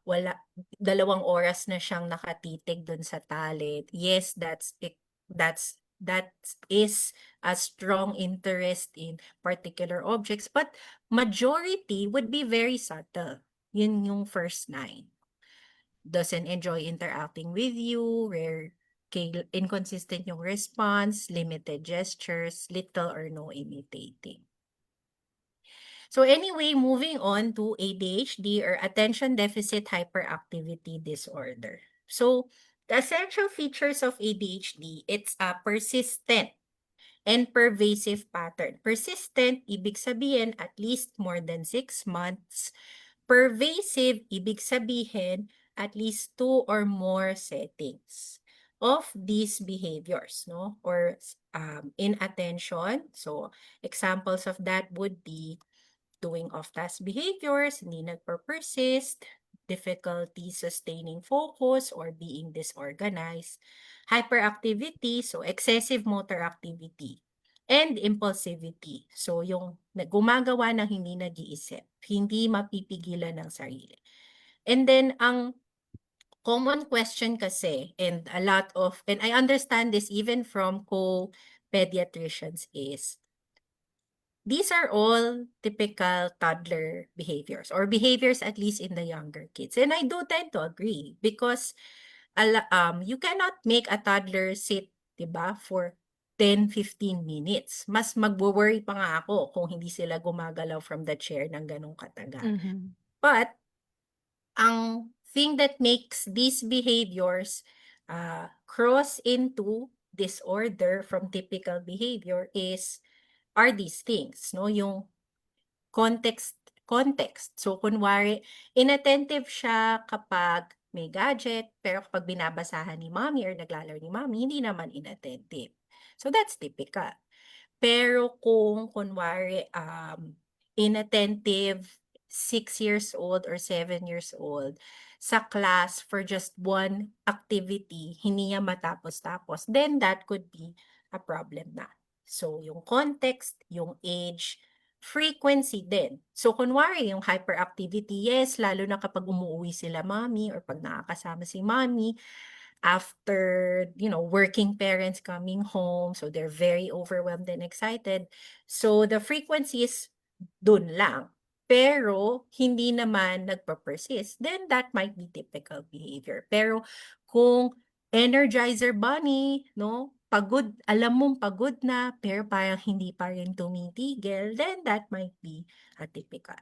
wala, 2 oras na siyang nakatitig dun sa talent. Yes, that is a strong interest in particular objects, but majority would be very subtle. Yun yung first 9. Doesn't enjoy interacting with you, inconsistent yung response, limited gestures, little or no imitating. So anyway, moving on to ADHD or attention deficit hyperactivity disorder. So the essential features of ADHD, it's a persistent And pervasive pattern. Persistent, ibig sabihin at least more than 6 months. Pervasive, ibig sabihin at least 2 or more settings of these behaviors, no? Or inattention. So, examples of that would be doing off-task behaviors, hindi nagper-persist, difficulty sustaining focus or being disorganized, hyperactivity, so excessive motor activity, and impulsivity. So yung gumagawa ng hindi nag-iisip, hindi mapipigilan ng sarili. And then ang common question kasi, and I understand this even from co-pediatricians is, these are all typical toddler behaviors or behaviors at least in the younger kids. And I do tend to agree because you cannot make a toddler sit, 'di ba, for 10-15 minutes. Mas magwo-worry pa nga ako kung hindi sila gumagalaw from the chair ng ganong katagal. Mhm. But ang thing that makes these behaviors cross into disorder from typical behavior are these things, no? Yung context. So, kunwari, inattentive siya kapag may gadget, pero kapag binabasahan ni mommy or naglalaro ni mommy, hindi naman inattentive. So, that's typical. Pero kung kunwari, inattentive, 6 years old or 7 years old, sa class for just one activity, hindi niya matapos-tapos, then that could be a problem na. So, yung context, yung age, frequency din. So, kunwari, yung hyperactivity, yes, lalo na kapag umuwi sila mommy or pag nakakasama si mommy, after, working parents coming home, so they're very overwhelmed and excited. So, the frequency is dun lang. Pero, hindi naman nagpa-persist, then that might be typical behavior. Pero, kung Energizer Bunny, no? Pagod, alam mong pagod na, pero parang hindi pa rin tumitigil, then that might be atypical.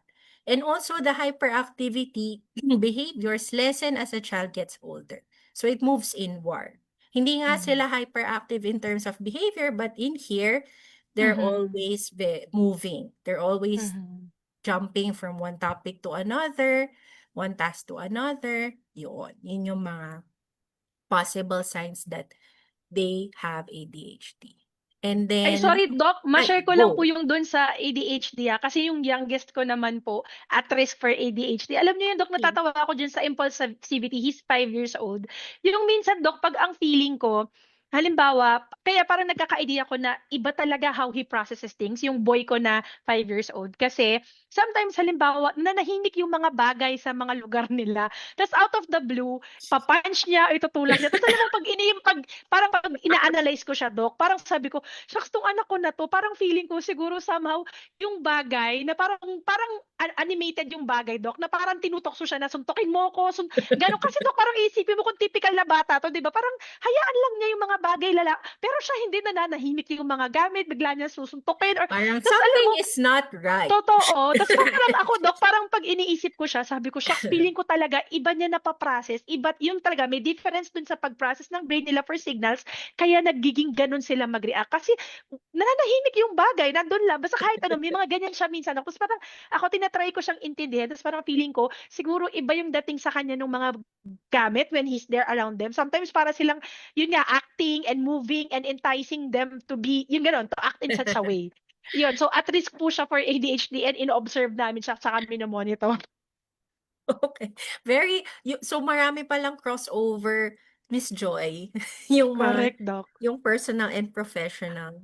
And also, the hyperactivity behaviors lessen as a child gets older. So, it moves inward. Hindi nga Mhm. sila hyperactive in terms of behavior, but in here, they're Mhm. always moving. They're always Mhm. jumping from one topic to another, one task to another. Yun yung mga possible signs that they have ADHD. And Ay, then, sorry Doc, ma-share ko lang po go. yung dun sa ADHD kasi yung youngest ko naman po at risk for ADHD. Alam niyo yun Doc, Okay. natatawa ako dyan sa impulsivity. He's 5 years old. Yung minsan Doc, pag ang feeling ko, halimbawa, kaya parang nagkaka-idea ko na iba talaga how he processes things, yung boy ko na 5 years old. Kasi sometimes halimbawa, nanahimik yung mga bagay sa mga lugar nila. Tapos out of the blue, papunch niya, itutulak niya. Tapos alam mo, parang pag ina-analyze ko siya, Doc, parang sabi ko, shucks, tong anak ko na to, parang feeling ko siguro somehow yung bagay na parang animated yung bagay, Doc, na parang tinutokso siya na suntukin mo ko, gano'n kasi, Doc, parang isipin mo kung typical na bata to, 'di ba? Parang hayaan lang niya yung mga bagay pero siya hindi nananahimik yung mga gamit, bigla niya susuntukin or Parang tapos alam something mo, is not right. totoo. Tapos parang ako, Dok, parang pag iniisip ko siya, sabi ko, shucks, feeling ko talaga iba niya napaprocess. Iba, yun talaga, may difference dun sa pag-process ng brain nila for signals, kaya nagiging ganun sila mag-react. Kasi nananahimik yung bagay, nandun lang. Basta kahit ano, may mga ganyan siya minsan. Tapos parang ako tinatry ko siyang intindihan. Tapos parang feeling ko, siguro iba yung dating sa kanya ng mga gamit when he's there around them. Sometimes para silang, yun nga, acting and moving and enticing them to be, yun ganun, to act in such a way. Yun, so at risk po siya for ADHD and in-observe namin siya saka mino-monitor. Okay. So marami palang crossover, Miss Joy, yung mga, Correct, Doc. yung personal and professional.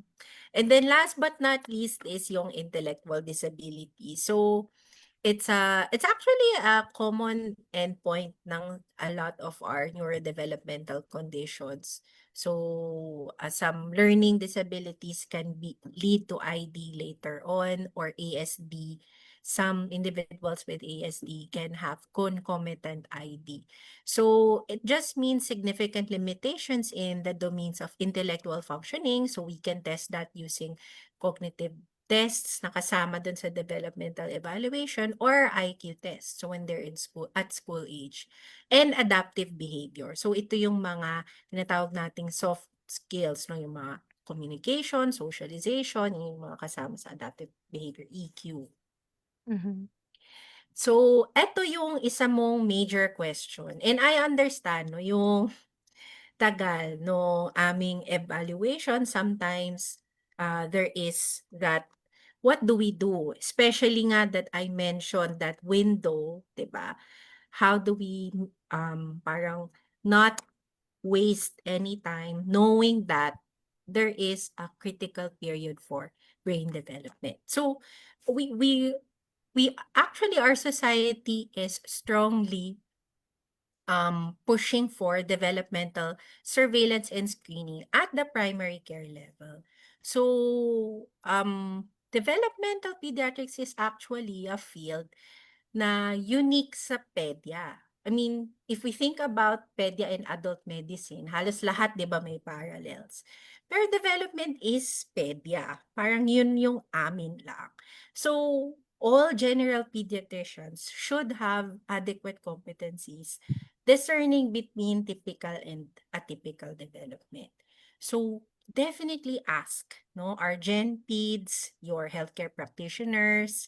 And then last but not least is yung intellectual disability. So, it's actually a common endpoint ng a lot of our neurodevelopmental conditions. So, some learning disabilities can lead to ID later on or ASD. Some individuals with ASD can have concomitant ID. So, it just means significant limitations in the domains of intellectual functioning. So, we can test that using cognitive tests na kasama dun sa developmental evaluation or IQ test. So when they're at school age. And adaptive behavior. So ito yung mga tinatawag nating soft skills, no, yung mga communication, socialization, yung mga kasama sa adaptive behavior, EQ. Mhm. So, eto yung isa mong major question. And I understand, no, yung tagal no aming evaluation. Sometimes, there is that, what do we do? Especially nga that I mentioned that window, 'di ba? How do we, parang not waste any time knowing that there is a critical period for brain development. So we actually, our society is strongly pushing for developmental surveillance and screening at the primary care level. So, developmental pediatrics is actually a field na unique sa pedya. I mean, if we think about pedya and adult medicine, halos lahat 'di ba may parallels. Pero development is pedya. Parang yun yung amin lang. So, all general pediatricians should have adequate competencies discerning between typical and atypical development. So, definitely ask, no, our gen peds, your healthcare practitioners,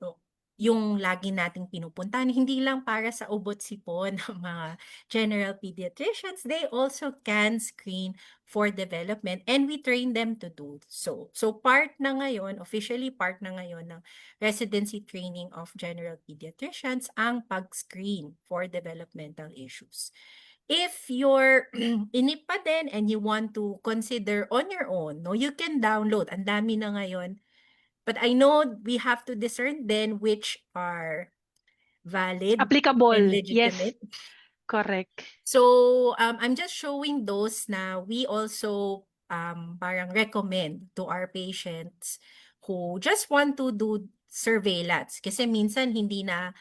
no, yung lagi nating pinupuntahan, hindi lang para sa ubot-sipon ng mga general pediatricians, they also can screen for development and we train them to do so. So part na ngayon, officially part na ngayon ng residency training of general pediatricians ang pag-screen for developmental issues. If you're inip pa din and you want to consider on your own, no, you can download. Ang dami na ngayon. But I know we have to discern then which are valid and Applicable. Yes, legitimate. correct. So, I'm just showing those na we also parang recommend to our patients who just want to do surveillance. Kasi minsan hindi na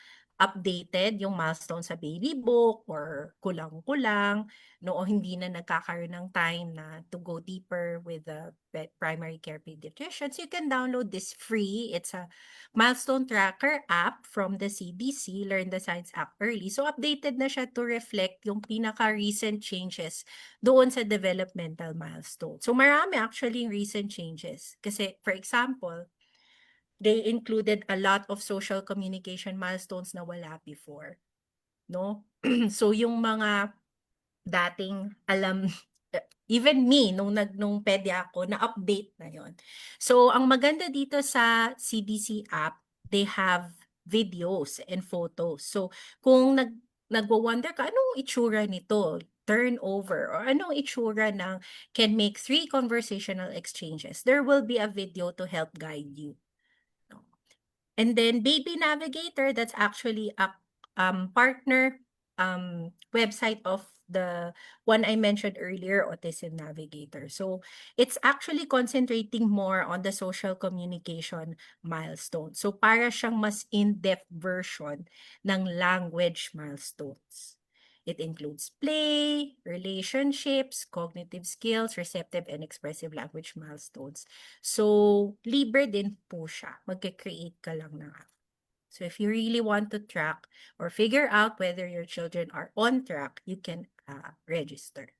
updated yung milestone sa baby book or kulang-kulang, no, o hindi na nagkakaroon ng time na to go deeper with the primary care pediatricians. You can download this free. It's a milestone tracker app from the CDC, Learn the Science app early. So updated na siya to reflect yung pinaka-recent changes doon sa developmental milestone. So marami actually recent changes. Kasi for example, they included a lot of social communication milestones na wala before, no? So yung mga dating alam, even me nung pedya ako, na-update na yon. So ang maganda dito sa CDC app, they have videos and photos. So kung nagwo-wonder ka, anong itsura nito? Turnover or anong itsura ng can make 3 conversational exchanges, there will be a video to help guide you. No? And then Baby Navigator, that's actually a partner website of the one I mentioned earlier, Autism Navigator. So it's actually concentrating more on the social communication milestone. So para siyang mas in-depth version ng language milestones. It includes play, relationships, cognitive skills, receptive and expressive language milestones. So, libre din po siya. Magke-create ka lang ng app. So, if you really want to track or figure out whether your children are on track, you can register.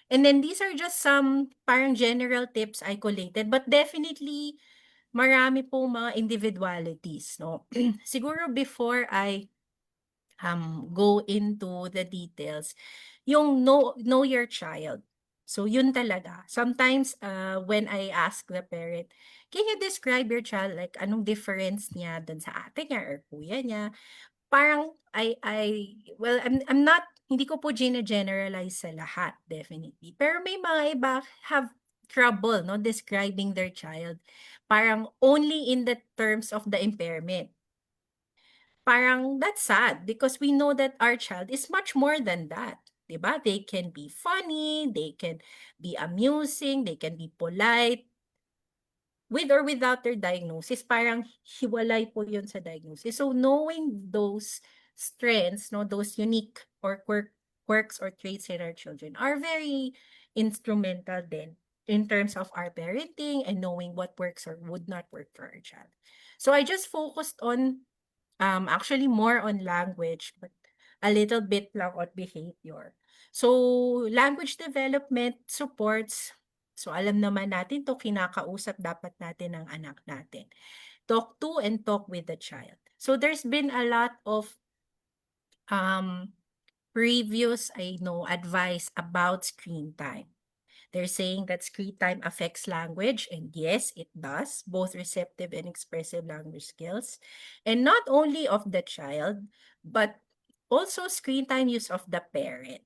And then, these are just some parang general tips I collated, but definitely, marami po mga individualities, no? Siguro before I go into the details, yung know your child. So yun talaga. Sometimes when I ask the parent, can you describe your child, like anong difference niya dun sa ate niya or kuya niya? Parang well, I'm not, hindi ko po gina-generalize sa lahat, definitely. Pero may mga iba have trouble, no, describing their child. Parang only in the terms of the impairment. Parang that's sad because we know that our child is much more than that. 'Di ba? They can be funny, they can be amusing, they can be polite. With or without their diagnosis, parang hiwalay po yun sa diagnosis. So knowing those strengths, no, those unique or quirks or traits in our children are very instrumental then in terms of our parenting and knowing what works or would not work for our child. So I just focused on actually more on language, but a little bit lang on behavior. So language development supports So alam naman natin 'to, kinakausap dapat natin ang anak natin. Talk to and talk with the child. So there's been a lot of um previous, I know, advice about screen time. They're saying that screen time affects language, and yes, it does, both receptive and expressive language skills. And not only of the child, but also screen time use of the parent.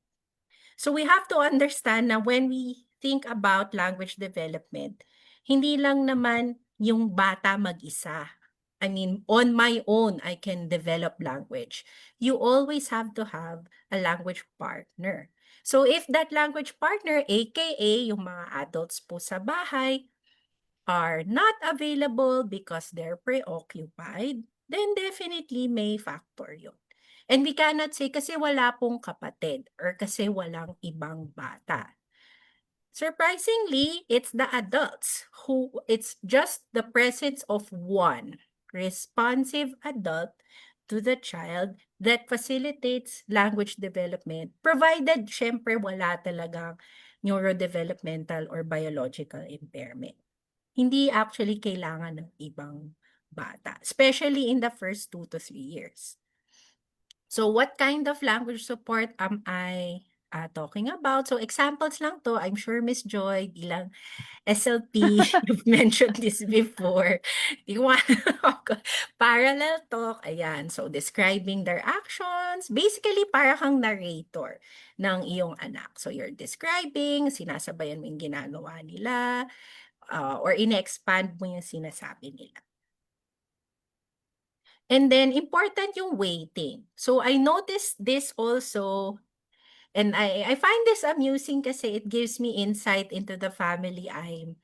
So we have to understand na when we think about language development, hindi lang naman yung bata mag-isa. I mean, on my own, I can develop language. You always have to have a language partner. So if that language partner, aka yung mga adults po sa bahay, are not available because they're preoccupied, then definitely may factor yun. And we cannot say kasi wala pong kapatid or kasi walang ibang bata. Surprisingly, it's the adults who it's just the presence of one responsive adult to the child that facilitates language development, provided syempre wala talagang neurodevelopmental or biological impairment. Hindi actually kailangan ng ibang bata, especially in the first 2 to 3 years. So what kind of language support am I talking about? So examples lang to. I'm sure Miss Joy bilang SLP, you've mentioned this before. You want parallel talk, ayan. So describing their actions, basically para kang narrator ng iyong anak. So you're describing, sinasabayan mo yung ginagawa nila, or ine-expand mo yung sinasabi nila. And then important yung waiting. So I noticed this also, and I find this amusing kasi it gives me insight into the family I'm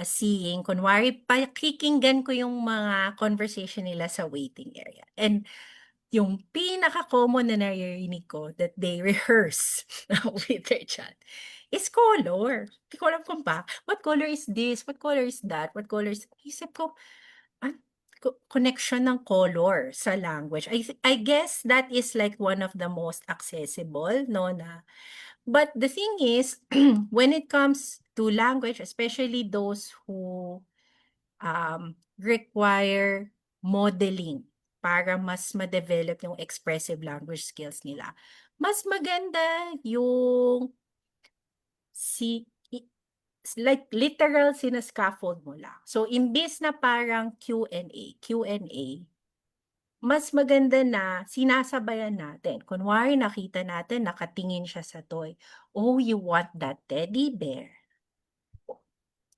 seeing. Kunwari pakikinggan ko yung mga conversation nila sa waiting area. And yung pinaka-common na naririnig ko that they rehearse with their child is color. Hindi ko alam kung ba. What color is this? What color is that? What color is... Isip ko, ah, connection ng color sa language. I guess that is like one of the most accessible, no, na. But the thing is, when it comes to language, especially those who require modeling para mas ma-develop yung expressive language skills nila, mas maganda yung si like literal sina-scaffold mo lang. So imbes na parang Q&A, mas maganda na sinasabayan natin. Kunwari nakita natin nakatingin siya sa toy. Oh, you want that teddy bear?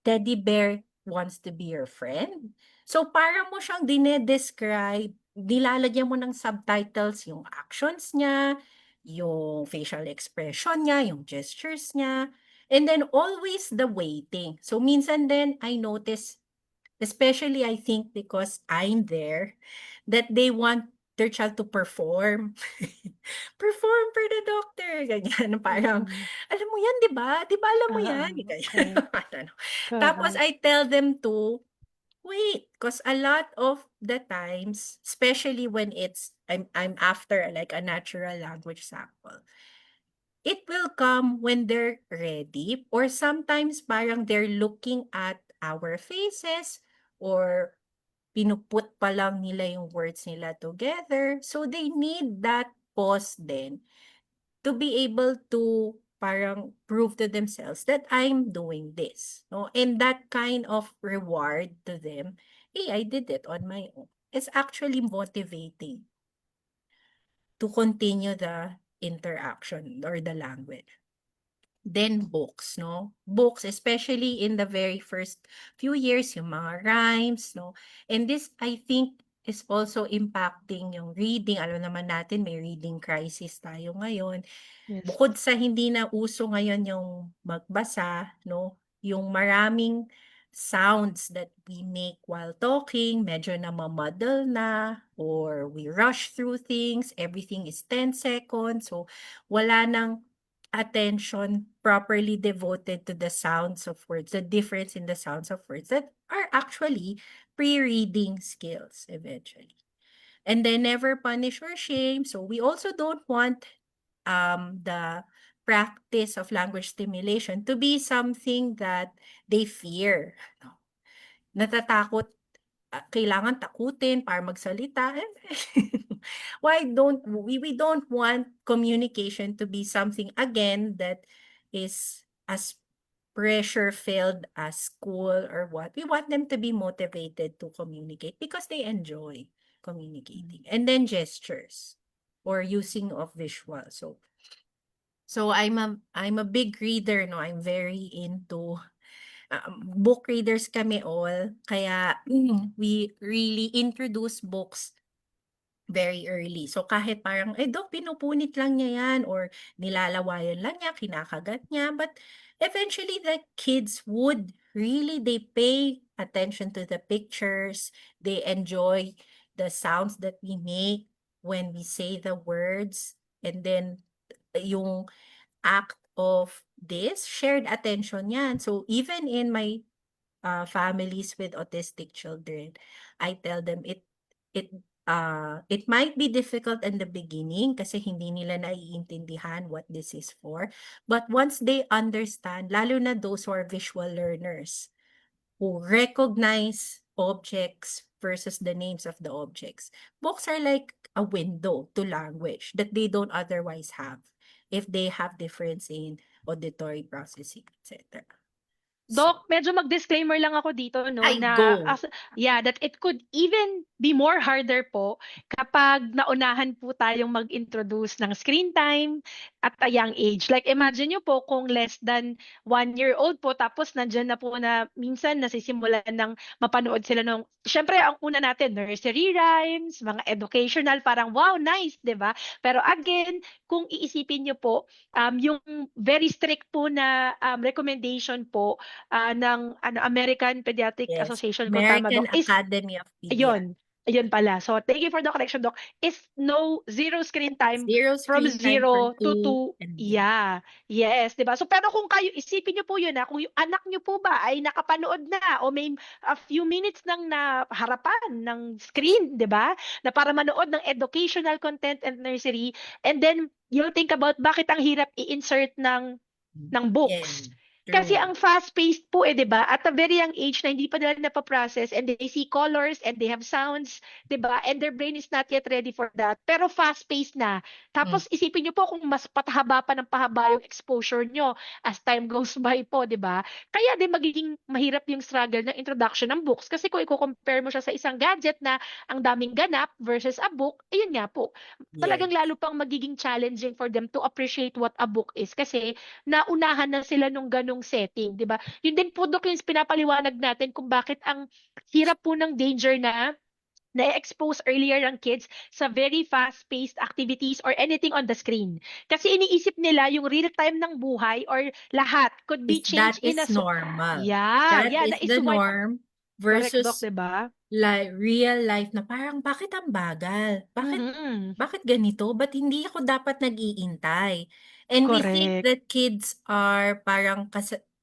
Teddy bear wants to be your friend? So para mo siyang dine-describe, nilalagyan mo ng subtitles yung actions niya, yung facial expression niya, yung gestures niya, and then always the waiting. So minsan din I notice, especially I think because I'm there, that they want their child to perform. Perform for the doctor, ganyan. Parang, Mm. alam mo yan, di ba? Di ba alam mo yan? Ganyan. Okay. Ano. Tapos Correct. I tell them to wait, because a lot of the times, especially when I'm after like a natural language sample, it will come when they're ready, or sometimes parang they're looking at our faces, or pinuput pa lang nila yung words nila together. So they need that pause then to be able to parang prove to themselves that I'm doing this. No? And that kind of reward to them, hey, I did it on my own. It's actually motivating to continue the interaction or the language. Then books, no? Books, especially in the very first few years, yung mga rhymes, no? And this, I think, is also impacting yung reading. Alam naman natin, may reading crisis tayo ngayon. Yes. Bukod sa hindi na uso ngayon yung magbasa, no? Yung maraming sounds that we make while talking, medyo namamuddle na, or we rush through things, everything is 10 seconds, so wala nang attention properly devoted to the sounds of words, the difference in the sounds of words that are actually pre-reading skills eventually. And then never punish or shame. So we also don't want the practice of language stimulation to be something that they fear. No? Natatakot, kailangan takutin para magsalita. Why don't we don't want communication to be something again that is as pressure filled as school or what. We want them to be motivated to communicate because they enjoy communicating. And then gestures or using of visual. So I'm a big reader, no. I'm very into book readers kami all. Kaya we really introduce books very early. So kahit parang, Dok, pinupunit lang niya yan or nilalawayan lang niya, kinakagat niya. But eventually the kids would really, they pay attention to the pictures. They enjoy the sounds that we make when we say the words. And then yung act of this, shared attention yan. So even in my families with autistic children, I tell them it it might be difficult in the beginning kasi hindi nila naiintindihan what this is for. But once they understand, lalo na those who are visual learners, who recognize objects versus the names of the objects. Books are like a window to language that they don't otherwise have if they have difference in auditory processing, etc. So, Doc, medyo mag-disclaimer lang ako dito, no, I na go. yeah, that it could even be more harder po kapag naunahan po tayong mag-introduce ng screen time at a young age. Like imagine nyo po kung less than 1 year old po, tapos nandyan na po na minsan nasisimulan ng mapanood sila nung, syempre ang una natin, nursery rhymes, mga educational, parang wow, nice, 'di ba? Pero again, kung iisipin nyo po, yung very strict po na recommendation po ng American Pediatric Yes. Association kung tama, American Doc, is Academy of Pediatrics. ayun. Ayun pala. So, thank you for the correction, Doc. Is no zero screen time Zero from screen time for 0 to 2 2. and big. Yeah. Yes, 'di ba? So, pero kung kayo, isipin niyo po 'yun kung yung anak niyo po ba ay nakapanood na o may a few minutes nang na harapan ng screen, 'di ba? Na para manood ng educational content and nursery, and then you'll think about bakit ang hirap i-insert ng books. Yes, Kasi true. ang fast-paced po 'di ba? At a very young age na hindi pa nila napaprocess, and they see colors and they have sounds, 'di ba? And their brain is not yet ready for that. Pero fast-paced na. Mm, Tapos isipin niyo po kung mas patahaba pa ng pahaba yung exposure niyo as time goes by po, 'di ba? Kaya din magiging mahirap yung struggle ng introduction ng books, kasi kung i-compare mo siya sa isang gadget na ang daming ganap versus a book, ayun nga po. yes. Talagang lalo pang magiging challenging for them to appreciate what a book is, kasi naunahan na sila nung ganong setting, 'di ba? Yun din po, Dok, yung pinapaliwanag natin kung bakit ang hirap po ng danger na na-expose earlier ang kids sa very fast-paced activities or anything on the screen. Kasi iniisip nila yung real time ng buhay or lahat could be That changed in a is normal. yeah, That yeah, is the na-swipe. norm Correct, Doc, versus 'di ba? real life na parang bakit ang bagal? Bakit Mhm. bakit ganito? Ba't hindi ako dapat nag-iintay? And we think Correct. that kids are parang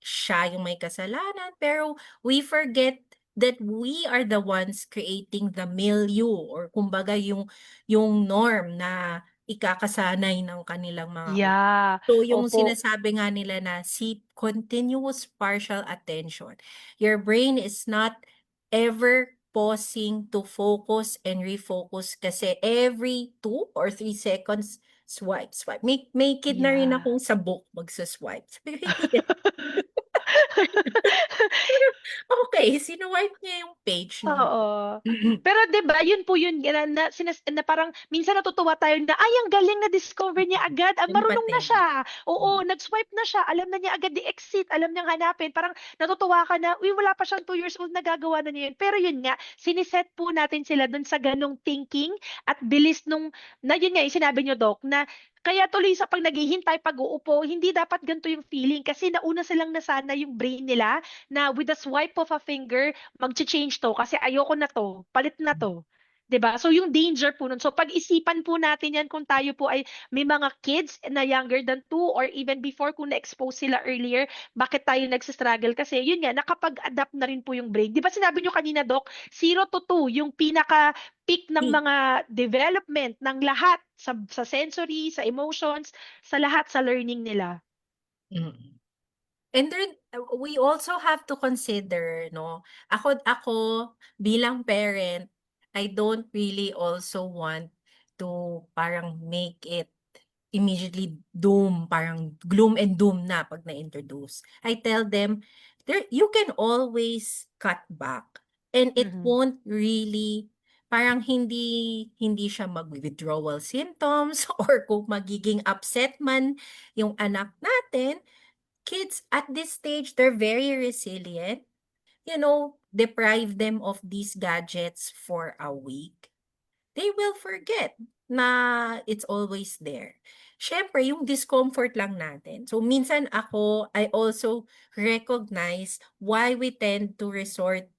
siya yung may kasalanan, pero we forget that we are the ones creating the milieu or kumbaga yung norm na ikakasanay ng kanilang mga utak. Yeah. So yung Opo. sinasabi nga nila na continuous partial attention. Your brain is not ever pausing to focus and refocus kasi every 2 or 3 seconds, swipe, swipe. May kid na rin Yeah. akong sa book magsa-swipe. Sabi ko, hindi. Okay, sino-wipe niya yung page ng book. Oo. Pero 'di ba, yun po yun na parang minsan natutuwa tayo na, "Ay, ang galing, na-discover niya agad, marunong na Empathetic. siya." Oo, Mm. nag-swipe na siya, alam na niya agad exit, alam niyang hanapin. Parang natutuwa ka na, uy, wala pa siyang 2 years old, nagagawa na niya yun. Pero yun nga, siniset po natin sila dun sa ganong thinking at bilis nung na yun nga, yung sinabi niyo, Doc, na kaya tuloy sa 'pag naghihintay, pag-uupo, hindi dapat ganito yung feeling kasi nauna silang nasana yung brain nila na with a swipe of a finger, magche-change 'to kasi ayoko na 'to, palit na 'to. 'di ba? So yung danger po nun. So pag-isipan po natin 'yan kung tayo po ay may mga kids na younger than 2 or even before kung na-expose sila earlier, bakit tayo nagsa-struggle kasi yun nga nakapag-adapt na rin po yung brain. 'Di ba sinabi niyo kanina, Doc, 0 to 2 yung pinaka peak ng Peak. mga development ng lahat sa sensory, sa emotions, sa lahat sa learning nila. Mm. And then, we also have to consider, no, ako bilang parent, I don't really also want to parang make it immediately doom, parang gloom and doom na 'pag na-introduce. I tell them, there you can always cut back and it Mhm. won't really parang hindi siya mag-withdrawal symptoms or kung magiging upset man yung anak natin. Kids at this stage, they're very resilient. Deprive them of these gadgets for a week. They will forget na it's always there. Siyempre, yung discomfort lang natin. So, minsan I also recognize why we tend to resort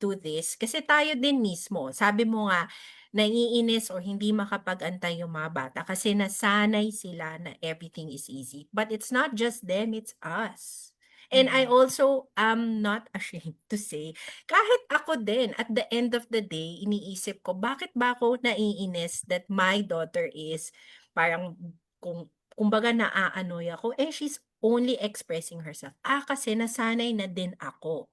to this. Kasi tayo din mismo, sabi mo nga, naiinis or hindi makapag-antay yung mga bata kasi nasanay sila na everything is easy. But it's not just them, it's us. And I Mhm. also am not ashamed to say, kahit ako din, at the end of the day, iniisip ko, bakit ba ako naiinis that my daughter is parang, kumbaga naaanoy ako, she's only expressing herself. Kasi nasanay na din ako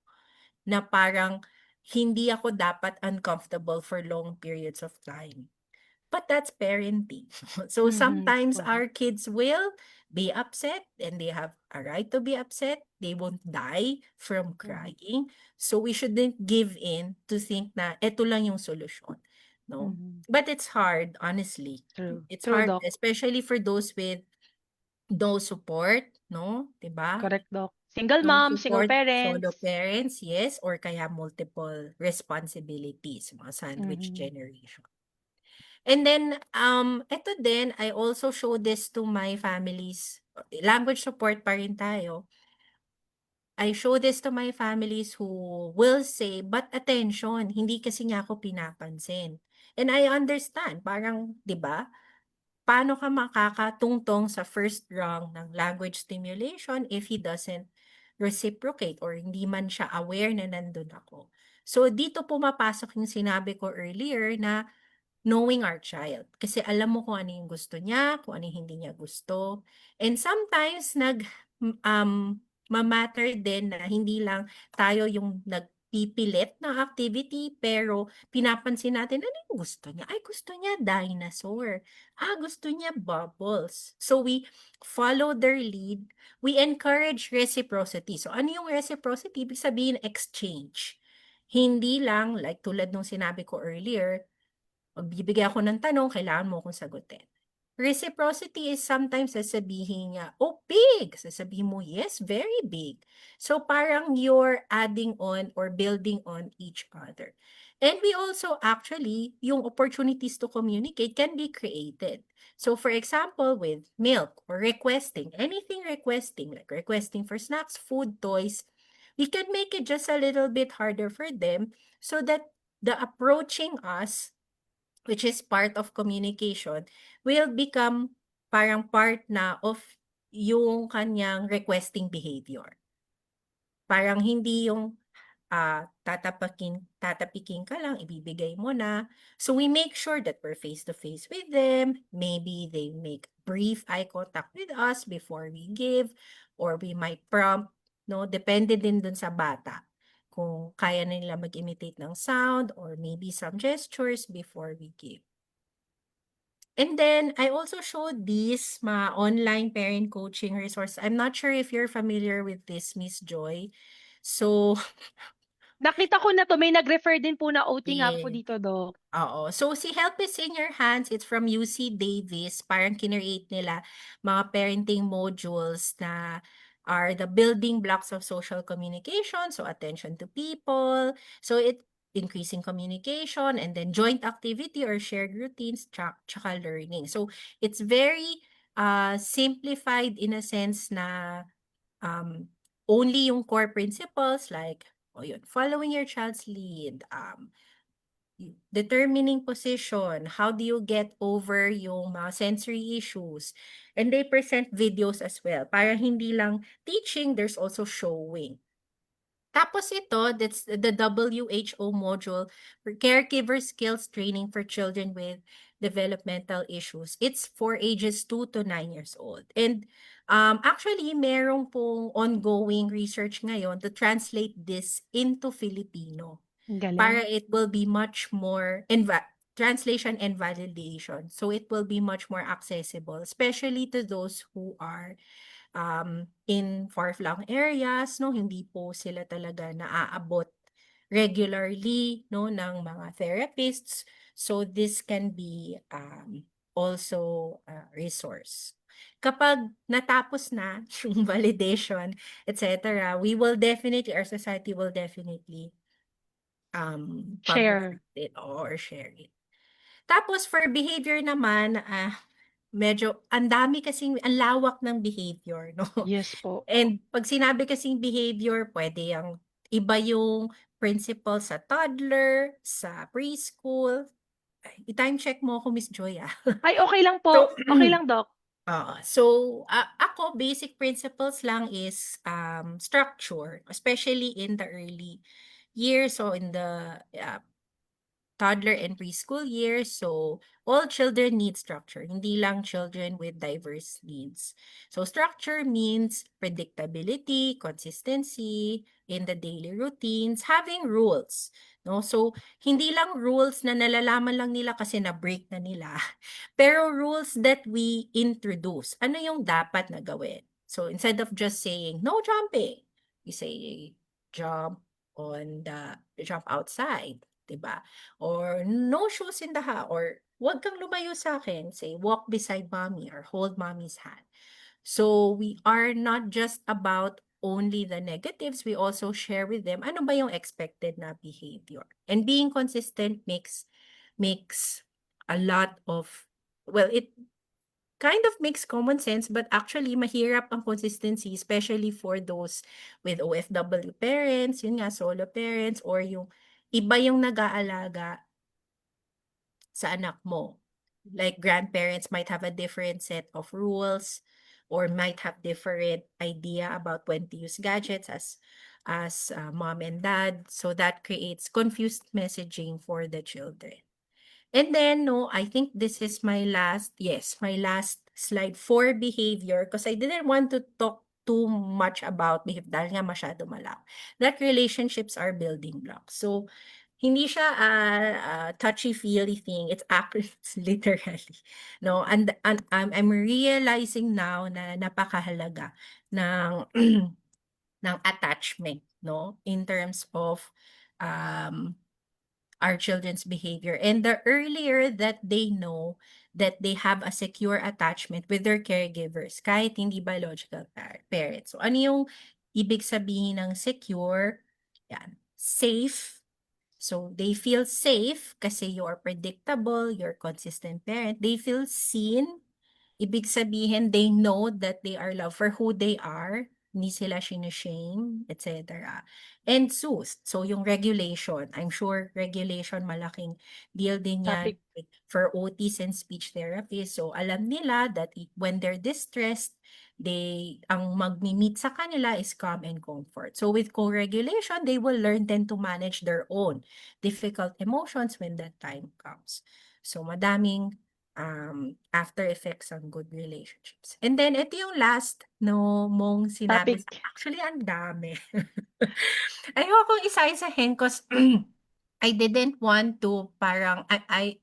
na parang hindi ako dapat uncomfortable for long periods of time. But that's parenting. So Mhm. sometimes Correct. our kids will be upset and they have a right to be upset. They won't die from Mhm. crying. So we shouldn't give in to think na eto lang yung solusyon. No? Mhm. But it's hard, honestly. True. It's True, hard, Doc. especially for those with no support, no? 'Di ba? Correct, Doc. Single No mom, single support, solo parents. parents, yes, or kaya multiple responsibilities, mga sandwich Mhm. generation. And then, eto din, I also show this to my families. Language support pa rin tayo. I show this to my families who will say, but attention, hindi kasi nga ako pinapansin. And I understand, parang, di ba, paano ka makakatungtong sa first rung ng language stimulation if he doesn't reciprocate or hindi man siya aware na nandun ako. So, dito pumapasok yung sinabi ko earlier na knowing our child. Kasi alam mo kung ano yung gusto niya, kung ano yung hindi niya gusto. And sometimes ma-matter din na hindi lang tayo yung nagpipilit ng activity, pero pinapansin natin ano yung gusto niya. Ay, gusto niya dinosaur. Gusto niya bubbles. So we follow their lead. We encourage reciprocity. So ano yung reciprocity? Ibig sabihin exchange. Hindi lang, like tulad nung sinabi ko earlier, magbibigay ako ng tanong, kailangan mo akong sagutin. Reciprocity is sometimes sasabihin niya, oh, big. Sasabihin mo, yes, very big. So parang you're adding on or building on each other. And we also actually, yung opportunities to communicate can be created. So for example, with milk or requesting, anything requesting, like requesting for snacks, food, toys, we can make it just a little bit harder for them so that the approaching us, which is part of communication, will become parang part na of yung kanyang requesting behavior. Parang hindi yung tatapikin ka lang, ibibigay mo na. So we make sure that we're face to face with them. Maybe they make brief eye contact with us before we give, or we might prompt, no? Depende din dun sa bata kung kaya na nila mag-imitate ng sound or maybe some gestures before we give. And then, I also showed these mga online parent coaching resource. I'm not sure if you're familiar with this, Miss Joy. So, Nakita ko na 'to, may nag-refer din po na OT nga po yeah. dito, Doc. Oo. So, si Help is in Your Hands, it's from UC Davis. Parang kineate nila mga parenting modules na are the building blocks of social communication. So, attention to people. So, increasing communication and then joint activity or shared routines, tsaka learning. So, it's very simplified in a sense na um, only yung core principles like, o yun, following your child's lead, determining position, how do you get over yung mga sensory issues. And they present videos as well. Para hindi lang teaching, there's also showing. Tapos ito, that's the WHO module for caregiver skills training for children with developmental issues. It's for ages 2 to 9 years old. And actually, merong pong ongoing research ngayon to translate this into Filipino Ang para galing. it will be much more translation and validation. So it will be much more accessible, especially to those who are in far-flung areas, no, hindi po sila talaga naaabot regularly, no, ng mga therapists. So this can be also a resource. Kapag natapos na yung validation, etc., our society will definitely Share. publicize it or share it. Tapos for behavior naman, medyo ang dami kasing ang lawak ng behavior, no? Yes po. And 'pag sinabi kasing behavior, puwede yang iba yung principle sa toddler, sa preschool. Ay, i-time check mo ako, Miss Joy, ah. Ay, okey lang po. So Okey lang, Doc. oo. So, ako basic principles lang is, structure, especially in the early years, so in the, toddler and preschool years. So, all children need structure, hindi lang children with diverse needs. So, structure means predictability, consistency in the daily routines, having rules. No? So, hindi lang rules na nalalaman lang nila kasi na-break na nila, pero rules that we introduce. Ano yung dapat na gawin? So, instead of just saying, no jumping, we say, jump outside, 'di ba? Or no shoes in the house, or "Wag kang lumayo sa akin." Say, "Walk beside mommy," or "Hold mommy's hand." So, we are not just about only the negatives, we also share with them ano ba yung expected na behavior. And being consistent makes a lot of, well, it kind of makes common sense, but actually mahirap ang consistency, especially for those with OFW parents, yun nga, solo parents, or yung iba yung nag-aalaga sa anak mo. Like grandparents might have a different set of rules or might have different idea about when to use gadgets as mom and dad. So that creates confused messaging for the children. And then, no, I think this is my last slide for behavior because I didn't want to talk too much about behavior dahil nga masyado malawak. That relationships are building blocks. So, hindi siya a touchy-feely thing. It's actually, it's literally, no? And I'm realizing now na napakahalaga ng ng attachment, no? In terms of um our children's behavior. And the earlier that they know that they have a secure attachment with their caregivers, kahit hindi biological parents. So, ano yung ibig sabihin ng secure? Yan. Safe. So, they feel safe kasi you're predictable, you're consistent parent. They feel seen. Ibig sabihin, they know that they are loved for who they are, hindi sila shame, etc. And soothed. So, yung regulation, I'm sure regulation malaking deal din yan Topic. for OTs and speech therapists. So, alam nila that when they're distressed, ang magmi-meet sa kanila is calm and comfort. So, with co-regulation, they will learn then to manage their own difficult emotions when that time comes. So, madaming after effects on good relationships. And then ito yung last no mong sinabi Topic. actually ang dami. Ayokong isa-isahin 'cause I didn't want to parang I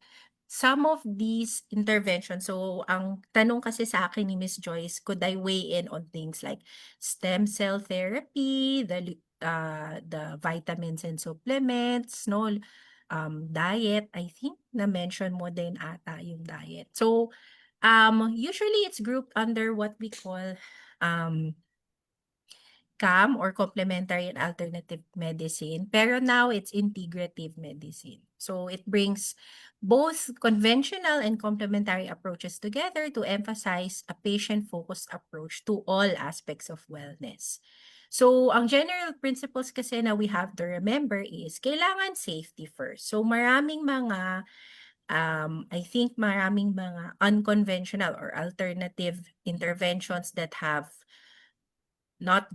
some of these interventions, so ang tanong kasi sa akin ni Miss Joyce, could I weigh in on things like stem cell therapy, the vitamins and supplements, no, diet, I think na-mention mo din ata yung diet. So, usually it's grouped under what we call, um CAM or complementary and alternative medicine, pero now it's integrative medicine. So it brings both conventional and complementary approaches together to emphasize a patient-focused approach to all aspects of wellness. So, ang general principles kasi na we have to remember is kailangan safety first. So, maraming mga, I think maraming mga unconventional or alternative interventions that have not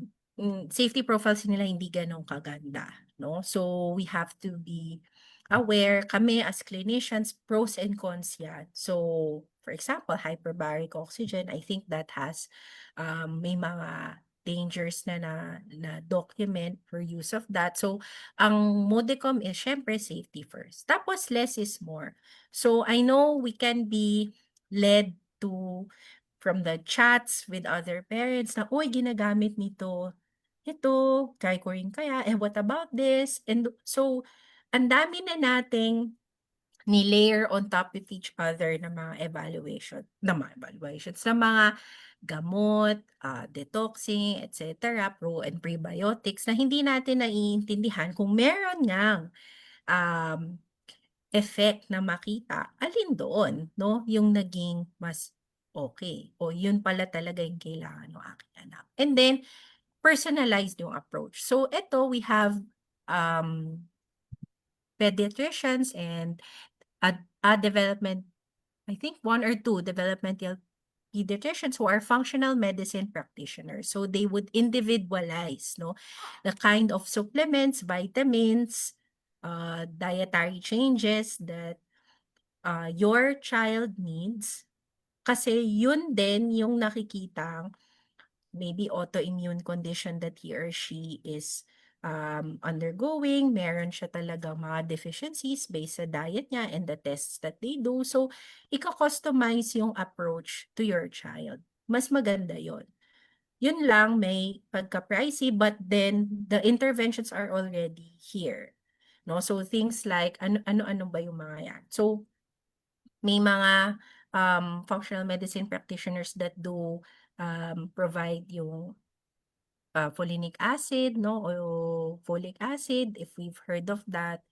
safety profiles nila hindi gano'n kaganda, 'no? So, we have to be aware kami as clinicians, pros and cons 'yan. So, for example, hyperbaric oxygen, I think that has, may mga dangers na document for use of that. So, ang modicum is siyempre safety first, tapos less is more. So, I know we can be led to from the chats with other parents na, "Uy, ginagamit nito ito, try ko rin kaya, what about this?" And so, ang dami na nating ni-layer on top of each other na mga evaluations, ng mga gamot, detoxing, et cetera, pro and prebiotics na hindi natin naiintindihan kung meron ngang, um effect na makita, alin doon 'no, yung naging mas okay o yun pala talaga yung kailangan ng aking anak. And then personalized yung approach. So eto we have, um, pediatricians and a development I think one or two developmental pediatricians who are functional medicine practitioners. So they would individualize 'no, the kind of supplements, vitamins, dietary changes that your child needs kasi yun din yung nakikitang maybe autoimmune condition that he or she is undergoing. Meron siya talagang mga deficiencies based sa diet niya and the tests that they do. So, ika-customize yung approach to your child. Mas maganda yon. Yun lang, may pagka-pricey, but then the interventions are already here. No? So, things like, ano-ano ba yung mga yan? So, may mga functional medicine practitioners that do provide yung folinic acid, no, o folic acid, if we've heard of that.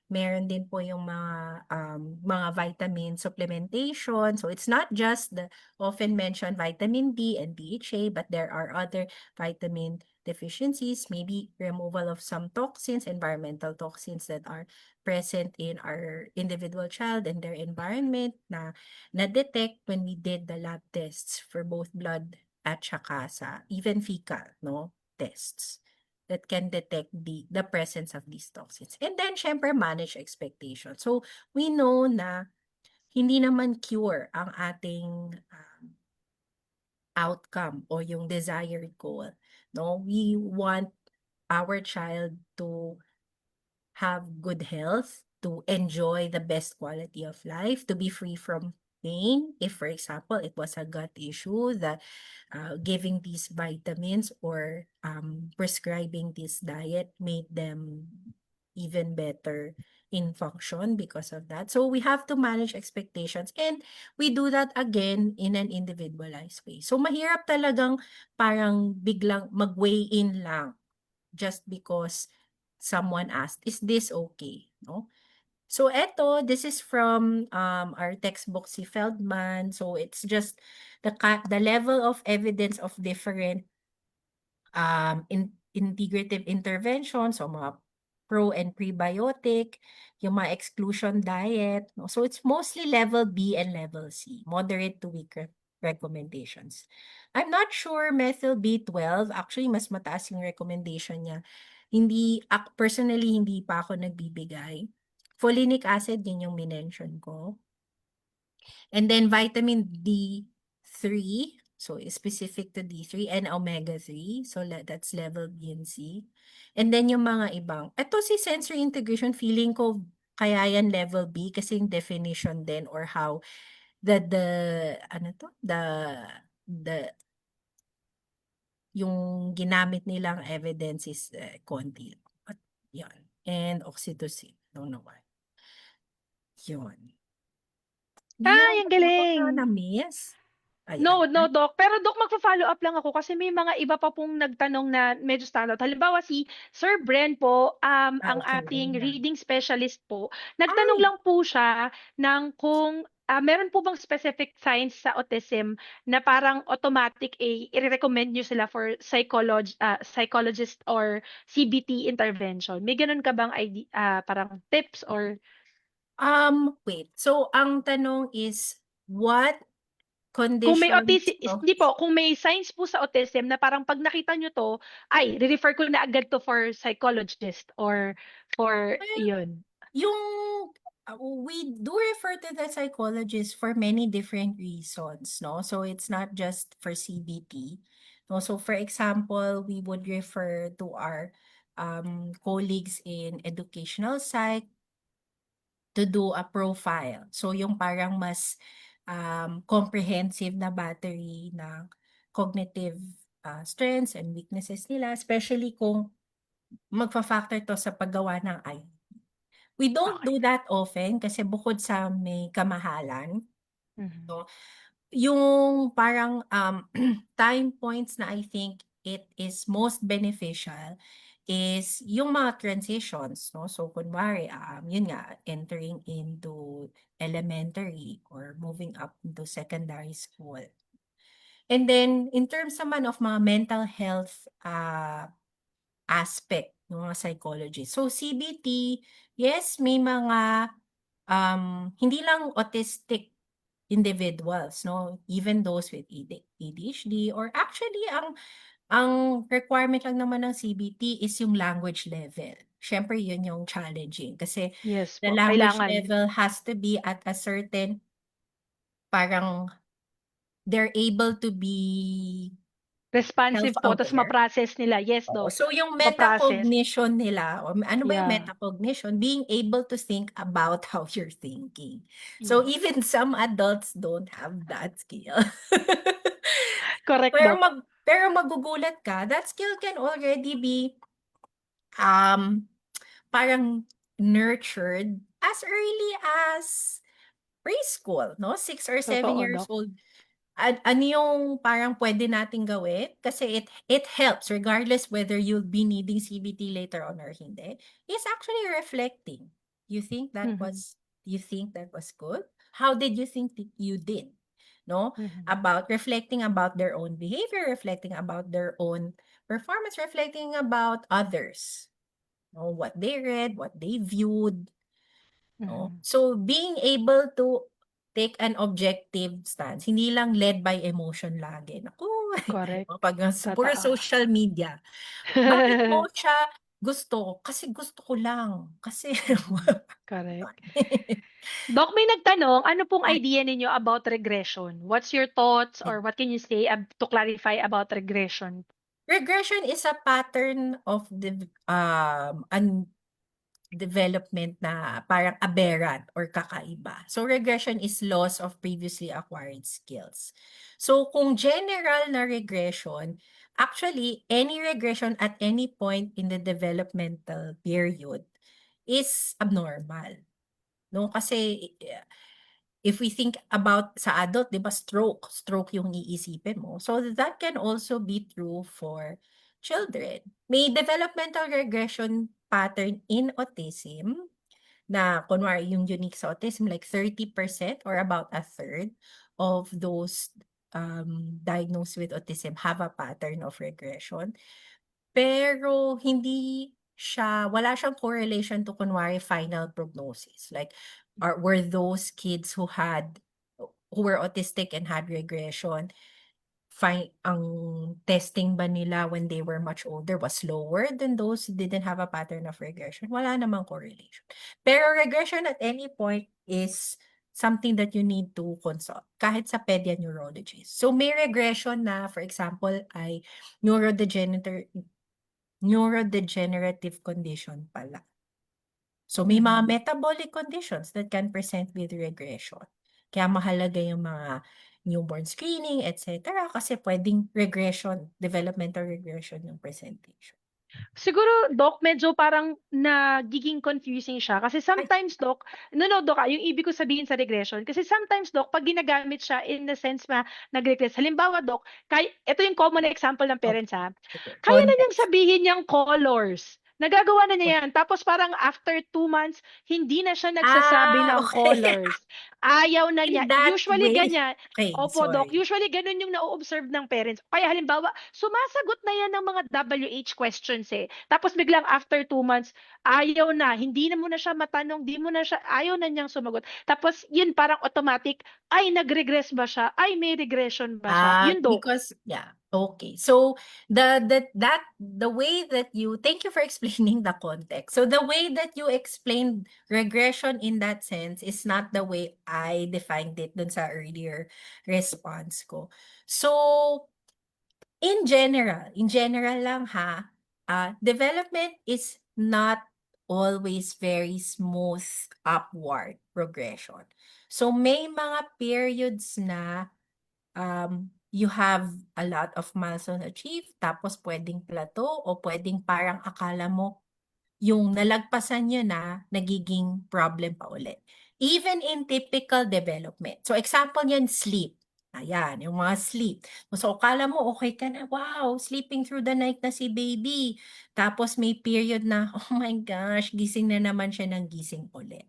Meron din po yung mga vitamin supplementation. So it's not just the often mentioned vitamin D and DHA, but there are other vitamin deficiencies, maybe removal of some toxins, environmental toxins that are present in our individual child and their environment na na-detect when we did the lab tests for both blood at saka sa even fecal, no, tests that can detect the presence of these toxins. And then siyempre manage expectations. So we know na hindi naman cure ang ating outcome o yung desired goal. No, we want our child to have good health, to enjoy the best quality of life, to be free from pain. If, for example, it was a gut issue that giving these vitamins or prescribing this diet made them even better in function because of that. So we have to manage expectations and we do that again in an individualized way. So mahirap talagang parang biglang mag-weigh in lang just because someone asked, "Is this okay?" No? So eto, this is from our textbook si Feldman. So it's just the level of evidence of different integrative interventions, so mga pro and prebiotic, yung mga exclusion diet, no? So it's mostly level B and level C, moderate to weak recommendations. I'm not sure methyl B12, actually mas mataas yung recommendation niya. Hindi, personally, hindi pa ako nagbibigay. Folinic acid, yun yung minention ko. And then vitamin D3, so specific to D3 and omega-3. So that's level B and C. And then yung mga ibang. Ito si sensory integration, feeling ko kaya yan level B kasi yung definition din or how the ano to? The yung ginamit nilang evidence is konti. But yun. And oxytocin. Don't know why. Yun. Ay, Yan, ang wala ko na galing! na-miss. No, Ayan. no, Doc. Pero Doc, magfa-follow up lang ako kasi may mga iba pa pong nagtanong na medyo standout. Halimbawa si Sir Bren po, ang Okay. ating reading specialist po, nagtanong Ay! lang po siya ng kung meron po bang specific signs sa autism na parang automatic, ire-recommend niyo sila for psychologist or CBT intervention? May gano'n ka bang parang tips or Wait. So ang tanong is what kung may conditions autism, of hindi po, kung may signs po sa autism na parang 'pag nakita niyo 'to, ay re-refer ko na agad 'to for psychologist or for well, iyon. yung we do refer to the psychologist for many different reasons, no? So it's not just for CBT. No? So for example, we would refer to our colleagues in educational psych to do a profile. So yung parang mas comprehensive na battery ng cognitive strengths and weaknesses nila, especially kung magfa-factor to sa paggawa ng IEP. We don't Okay. do that often kasi bukod sa may kamahalan, Mhm. no, yung parang time points na I think it is most beneficial is yung mga transitions, no? So kunwari, yun nga, entering into elementary or moving up into secondary school. And then in terms naman of mga mental health aspect ng mga psychology. So CBT, yes, may mga hindi lang autistic individuals, no? Even those with ADHD or actually ang requirement lang naman ng CBT is yung language level. Siyempre yun yung challenging kasi Yes the po, language kailangan. level has to be at a certain parang they're able to be Responsive po ta's self-aware. ma-process nila. Yes, Oo, Doc, so yung ma-process. metacognition nila o ano ba yung Yeah. metacognition? Being able to think about how you're thinking. So Mhm. even some adults don't have that skill. Correct, Pero Doc. magugulat ka, that skill can already be um parang nurtured as early as preschool, no? 6 or 7 Totoo, years Doc. old. Ano yung parang pwede nating gawin? Kasi it helps regardless whether you'll be needing CBT later on or hindi, is actually reflecting. You think that Mhm. was you think that was good? How did you think that you did? No? Mhm. About reflecting about their own behavior, reflecting about their own performance, reflecting about others. No? What they read, what they viewed, no? Mhm. So being able to take an objective stance, hindi lang led by emotion lagi. Naku, Correct. pag puro Totoo. social media. Bakit mo siya gusto? Kasi gusto ko lang. Kasi Mhm. Correct. Doc, may nagtanong, ano pong Ay, idea ninyo about regression? What's your thoughts or what can you say to clarify about regression? regression is a pattern of the development na parang aberrant or kakaiba. So regression is loss of previously acquired skills. So kung general na regression, actually any regression at any point in the developmental period is abnormal. No, kasi if we think about sa adult, 'di ba stroke yung iisipin mo. So that can also be true for children. May developmental regression pattern in autism na kunwari yung unique sa autism like 30% or about a third of those diagnosed with autism have a pattern of regression. Pero wala siyang correlation to kunwari final prognosis. Like, were those kids who were autistic and had regression, ang testing ba nila when they were much older was lower than those who didn't have a pattern of regression? Wala namang correlation. Pero regression at any point is something that you need to consult kahit sa neurologist. So may regression na, for example, ay neurodegenerative neurodegenerative condition pala. So may mga Mhm. metabolic conditions that can present with regression. Kaya mahalaga yung mga newborn screening, et cetera, kasi puwedeng regression, developmental regression yung presentation. Siguro, Doc, medyo parang nagiging confusing siya kasi Ay, sometimes, Doc, no, Doc, yung ibig ko sabihin sa regression, kasi sometimes, Doc, pag ginagamit siya in the sense na nag-regress, halimbawa, Doc, ito yung common example ng okay, parents, ha, sige, kaya na niyang context. sabihin niyang colors Nagagawa na niya yan. Tapos parang after 2 months, hindi na siya nagsasabi ng Okay. colors. Ayaw na niya. In that Usually way. ganyan. Okay, Opo, Doc. sorry. Usually ganun yung na-observe ng parents. Kaya halimbawa, sumasagot na yan ng mga WH questions eh. Tapos biglang after 2 months, ayaw na. Hindi na mo na siya matanong. Di mo na siya, ayaw na niyang sumagot. Tapos yun parang automatic, ay nag-regress ba siya? Ay may regression ba siya? Yun, Doc. Because yeah, okay. So the way that you thank you for explaining the context. So the way that you explained regression in that sense is not the way I defined it dun sa earlier response ko. So in general lang ha, development is not always very smooth upward progression. So may mga periods na you have a lot of milestone achieved, tapos pwedeng plateau o pwedeng parang akala mo yung nalagpasan niyo na, nagiging problem pa ulit. Even in typical development. So example niyan, sleep. Ayan, yung mga sleep. So akala mo okay ka na, wow, sleeping through the night na si baby. Tapos may period na, oh my gosh, gising na naman siya ng gising ulit.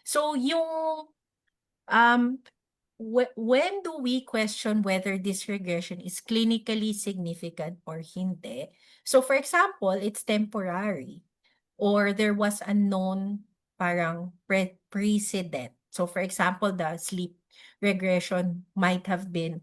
So yung um when do we question whether this regression is clinically significant or hindi? So for example, it's temporary or there was a known parang precedent. So for example, the sleep regression might have been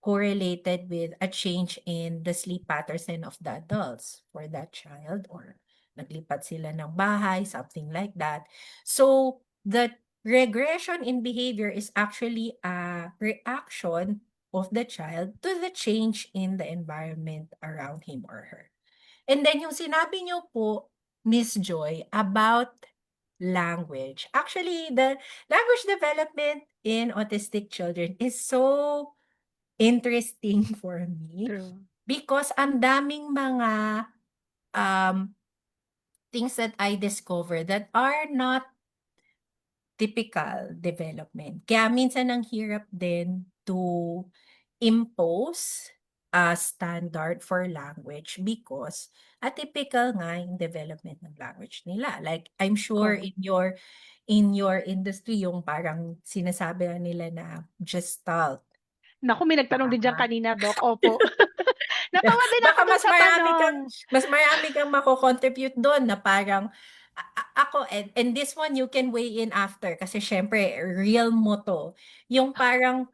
correlated with a change in the sleep patterns of the adults for that child or naglipat sila ng bahay, something like that. So the regression in behavior is actually a reaction of the child to the change in the environment around him or her. And then yung sinabi niyo po, Miss Joy, about language. Actually, the language development in autistic children is so interesting for me True. because ang daming mga um, things that I discover that are not typical development. Kaya minsan ang hirap din to impose a standard for language because atypical nga yung development ng language nila. Like I'm sure Correct. in your industry yung parang sinasabi nga nila na gestalt. Naku, may nagtanong din diyan Tama? kanina, Doc. Opo. Natawa din ako Baka dun sa tanong. mas marami kang mako-contribute dun na parang ako and this one you can weigh in after kasi siyempre real mo 'to. Yung parang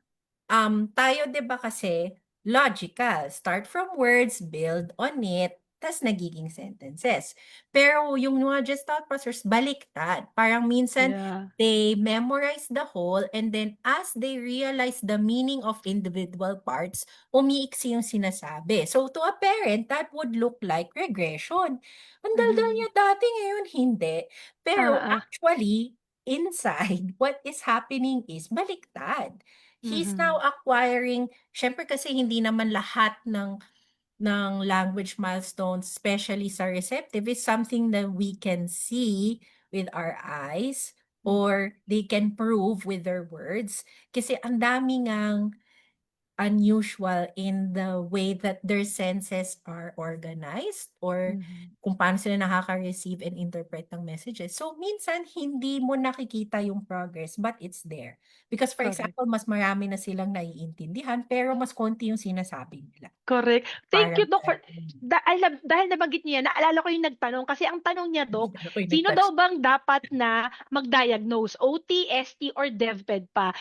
tayo 'di ba kasi logical, start from words, build on it, tas nagiging sentences. Pero yung mga Gestalt processors baliktad, parang minsan Yeah. they memorize the whole and then as they realize the meaning of individual parts, umiiksi yung sinasabi. So to a parent, that would look like regression. Ang daldal Mhm. niya dati, ngayon hindi. Pero Oo. actually, inside, what is happening is baliktad. He's now Mhm. acquiring siyempre kasi hindi naman lahat ng language milestones, especially sa receptive, is something that we can see with our eyes or they can prove with their words. Kasi ang dami ngang unusual in the way that their senses are organized or Mhm. kung paano sila nakaka-receive and interpret ng messages. So, minsan hindi mo nakikita yung progress but it's there. Because for Correct. example, mas marami na silang naiintindihan pero mas konti yung sinasabi nila. Correct. Thank Parang you, Doc, for gano'n. dahil nabanggit niyo yan, naalala ko yung nagtanong kasi ang tanong niya, Doc, Ako yung sino nag-touch. daw bang dapat na mag-diagnose? OT, ST, or DevPed pa?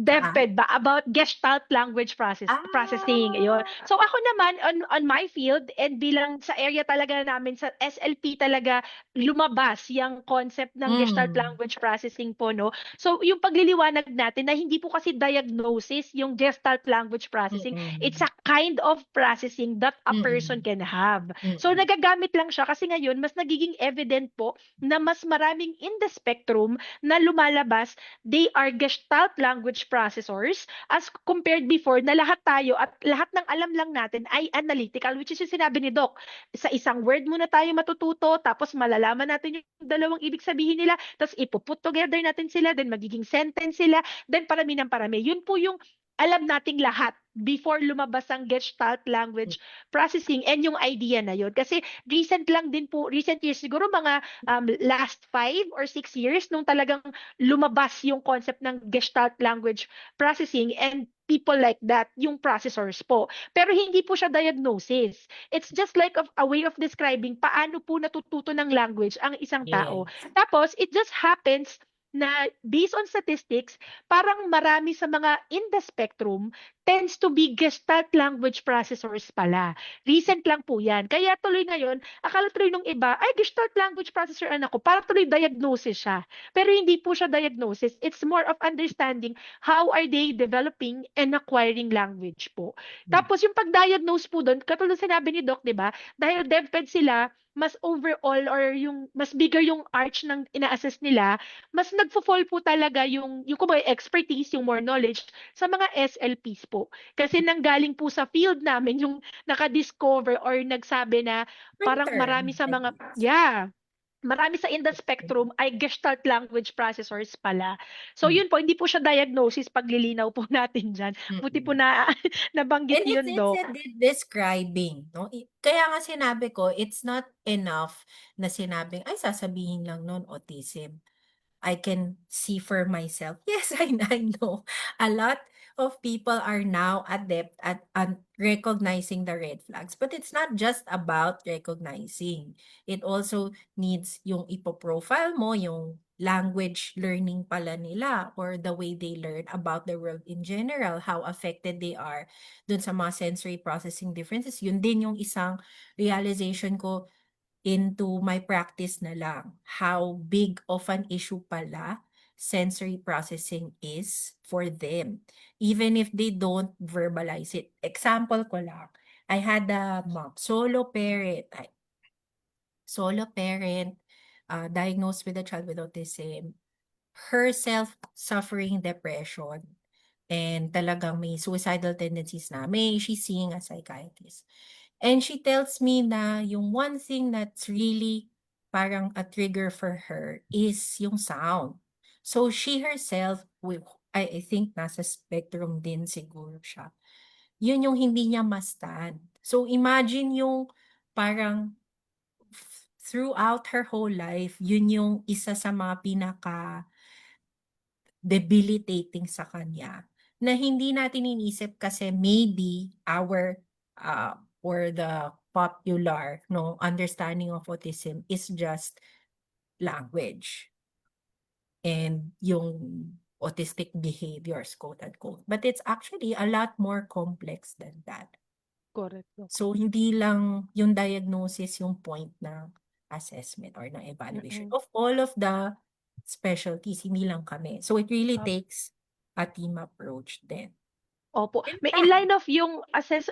Ah, DevPed ba? About Gestalt language processing. Ayun. ah, So ako naman, on my field, and bilang sa area talaga namin, sa SLP talaga, lumabas yung concept ng Gestalt hmm, language processing po, no? So yung pagliliwanag natin na hindi po kasi diagnosis yung Gestalt language processing, it's mm, a kind of processing that a person mm, can have. So mm, nagagamit lang siya kasi ngayon mas nagiging evident po na mas maraming in the spectrum na lumalabas, they are Gestalt language processors as compared before na lahat tayo at lahat ng alam lang natin ay analytical, which is yung sinabi ni Doc. Sa isang word muna tayo matututo, tapos malalaman natin yung dalawang ibig sabihin nila, tapos ipuput together natin sila, then magiging sentence sila, then parami ng parami. Yun po yung alam nating lahat before lumabas ang Gestalt language processing and yung idea na yun. Kasi recent lang din po, recent years, siguro mga last 5 or 6 years, nung talagang lumabas yung concept ng Gestalt language processing and people like that, yung processors po. Pero hindi po siya diagnosis. It's just like a way of describing paano po natututo ng language ang isang tao. Yes. Tapos, it just happens na based on statistics, parang marami sa mga in the spectrum tends to be Gestalt language processors pala. Recent lang po yan. Kaya tuloy ngayon, akala tuloy nung iba, ay Gestalt language processor anak ko, para tuloy diagnosis siya. Pero hindi po siya diagnosis. It's more of understanding how are they developing and acquiring language po. Mm. Tapos yung pag-diagnose po doon, katulad sinabi ni Doc, di ba? Dahil DepEd sila, mas overall or yung mas bigger yung arch ng ina-assess nila, mas nagfo-fall po talaga yung kumbaga expertise, yung more knowledge sa mga SLPs po. Kasi nanggaling po sa field namin yung naka-discover or nagsabi na Different parang marami term, sa I mga, guess. yeah, marami sa in the spectrum ay Gestalt language processors pala. So Mm. yun po, hindi po siya diagnosis, paglilinaw po natin dyan. Buti po Mm. na nabanggit And it's yun, it's Doc. a describing, 'no? Kaya nga sinabi ko, it's not enough na sinabing, "Ay, sasabihin lang nun autism." I can see for myself. Yes, I know. A lot of people are now adept at recognizing the red flags. But it's not just about recognizing. It also needs yung ipoprofile mo, yung language learning pala nila or the way they learn about the world in general, how affected they are dun sa mga sensory processing differences. Yun din yung isang realization ko into my practice na lang, how big of an issue pala sensory processing is for them, even if they don't verbalize it. Example ko lang, I had a mom, solo parent, diagnosed with a child with autism, herself suffering depression, and talagang may suicidal tendencies na, she's seeing a psychiatrist. And she tells me na yung one thing that's really parang a trigger for her is yung sound. So she herself, I think nasa spectrum din siguro siya. Yun yung hindi niya ma-stand. So imagine yung parang throughout her whole life, yun yung isa sa mga pinaka debilitating sa kanya na hindi natin inisip kasi maybe our or the popular understanding of autism is just language and yung autistic behaviors, quote unquote, but it's actually a lot more complex than that. Correct, Doc. So hindi lang yung diagnosis yung point ng assessment or ng evaluation Mm-mm. of all of the specialties, hindi lang kami. So it really Opo. takes a team approach then. Opo. And May in time. line of yung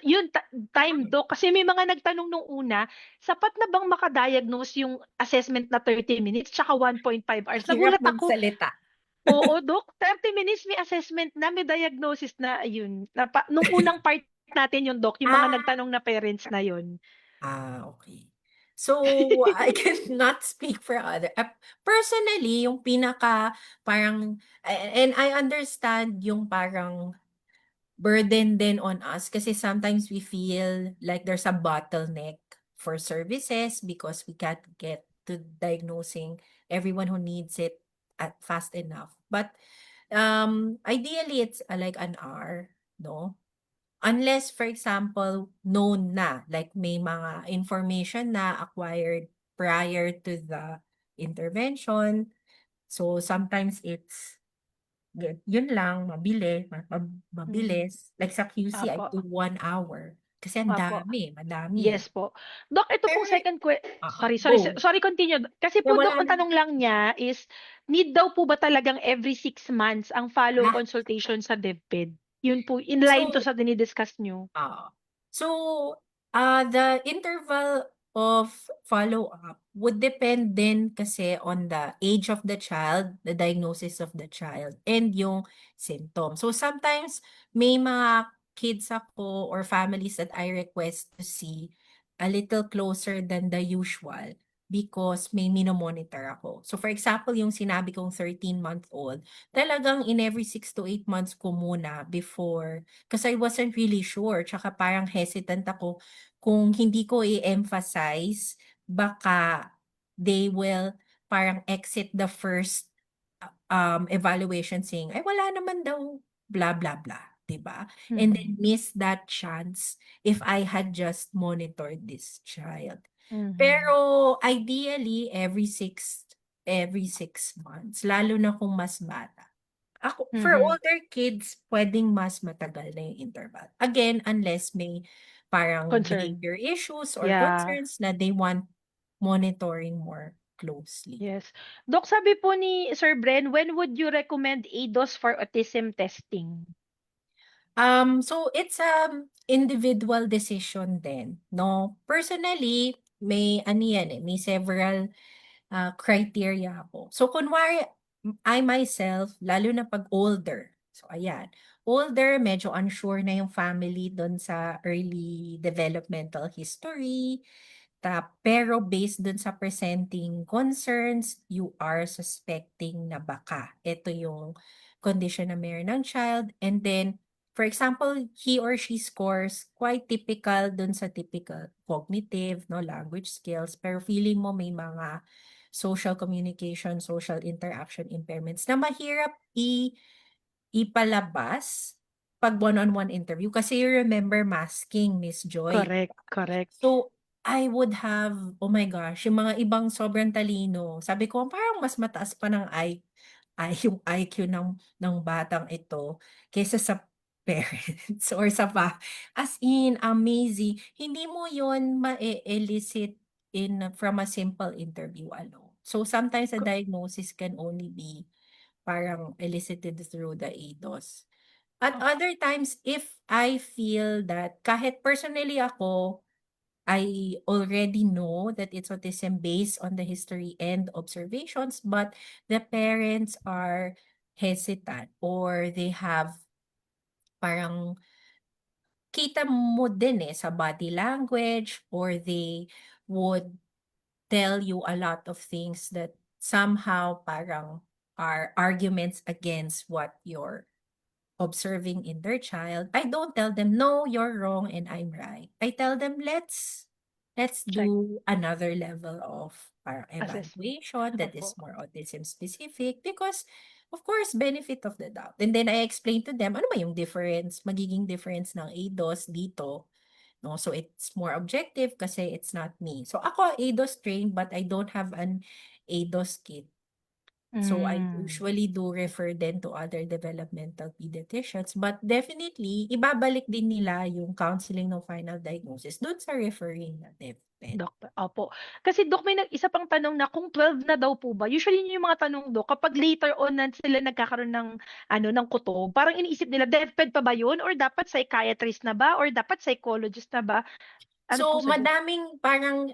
yun time, Doc, kasi may mga nagtanong nung una, sapat na bang makadiagnose yung assessment na 30 minutes tsaka 1.5 hours? Hirap Nagulat ako. magsalita. Oo, Doc, 30 minutes may assessment na, may diagnosis na, ayun. Nung unang part natin yung Doc, yung mga Ah, nagtanong na parents na yun. okay. So, I cannot speak for other personally, yung pinaka parang and I understand yung parang burden din on us kasi sometimes we feel like there's a bottleneck for services because we can't get to diagnosing everyone who needs it at fast enough. But ideally it's like an hour, no? Unless, for example, known na, like may mga information na acquired prior to the intervention. So sometimes it's yun lang, Mm. mabilis. Like sa QC, I Apo, do 1 hour. Kasi ang apo. madami eh. Yes po. Doc, ito Pero, pong second go. sorry, continue. Kasi Yeah, po, Doc, wala ang na. tanong lang niya is, need daw po ba talagang every 6 months ang follow Ah, consultation sa DepEd? Yun po, in line to so, sa dinidiscuss nyo. Oo. So, the interval of follow-up would depend din kasi on the age of the child, the diagnosis of the child, and yung symptoms. So, sometimes may mga kids ako or families that I request to see a little closer than the usual. because may mino-monitor ako. So for example, yung sinabi kong 13-month-old, talagang in every 6 to 8 months ko muna before, because I wasn't really sure, tsaka parang hesitant ako kung hindi ko i-emphasize, baka they will parang exit the first evaluation saying, ay wala naman daw, blah, blah, blah. 'Di ba? And then Mhm. miss that chance if I had just monitored this child. Mhm. Pero ideally every 6 months, lalo na kung mas bata. For Mhm. older kids, puwedeng mas matagal na yung interval. Again, unless may parang Concern. behavior issues or Yeah. concerns na they want monitoring more closely. Yes. Dok, sabi po ni Sir Bren, when would you recommend ADOS for autism testing? So it's individual decision din, 'no? Personally, may ano yan, may several criteria ako. So kunwari, I myself, lalo na 'pag older, so ayan, older, medyo unsure na yung family dun sa early developmental history, pero based dun sa presenting concerns, you are suspecting na baka ito yung condition na meron ng child. And then, for example, he or she scores quite typical dun sa typical cognitive, no, language skills, pero feeling mo may mga social communication, social interaction impairments na mahirap ipalabas 'pag one-on-one interview. Kasi you remember masking, Miss Joy. Correct, correct. So, I would have, oh my gosh, yung mga ibang sobrang talino, sabi ko parang mas mataas pa ng yung IQ ng batang ito kaysa sa parents or as in amazing. Hindi mo yon ma-e-elicit from a simple interview alone. So, sometimes a Co- diagnosis can only be parang elicited through the ADOS. At oh, other times, if I feel that kahit personally ako, I already know that it's autism based on the history and observations, but the parents are hesitant or they have parang kita mo din sa body language or they would tell you a lot of things that somehow parang are arguments against what you're observing in their child. I don't tell them, no, you're wrong and I'm right. I tell them, let's check. do another level of Assessment. evaluation that is Opo. more autism specific because of course benefit of the doubt. And then I explain to them ano ba yung magiging difference ng ADOS dito, no? So it's more objective kasi it's not me. So ako ADOS trained but I don't have an ADOS kit. So I Mm. usually do refer then to other developmental pediatricians, but definitely ibabalik din nila yung counseling ng final diagnosis dun sa referring na DepEd. Doktor, opo. Kasi Dok, may isa pang tanong na kung 12 na daw po ba? Usually yun yung mga tanong, Dok, kapag later on na sila nagkakaroon ng ano ng kutob, parang iniisip nila DepEd pa ba yun or dapat psychiatrist na ba or dapat psychologist na ba? Ano po So, sa Dok? madaming parang,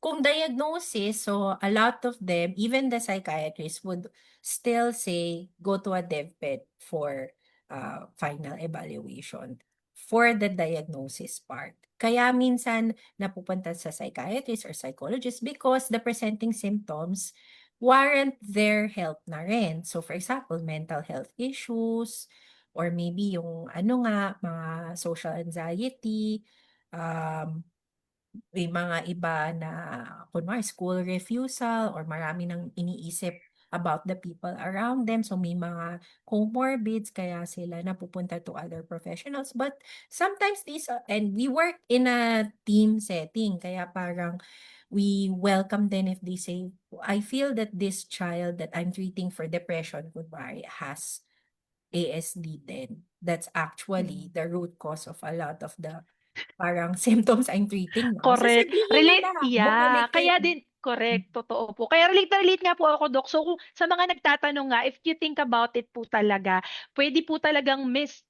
kung diagnosis, so a lot of them, even the psychiatrists would still say, go to a DepEd for final evaluation for the diagnosis part. Kaya minsan napupunta sa psychiatrist or psychologist because the presenting symptoms warrant their help na rin. So, for example, mental health issues, or maybe yung ano nga, mga social anxiety, um, may mga iba na kunwari school refusal or marami ng iniisip about the people around them. So may mga comorbids kaya sila napupunta to other professionals. But sometimes and we work in a team setting. Kaya parang we welcome them if they say, I feel that this child that I'm treating for depression, kunwari, has ASD din. That's actually Mm. the root cause of a lot of the parang symptoms I'm treating now, Correct. sasabihin Relate, nila, yeah. bumalik Kaya kayo. din, correct, totoo po. Kaya relate na relate nga po ako, Dok. So, kung sa mga nagtatanong nga, if you think about it po talaga, pwede po talagang miss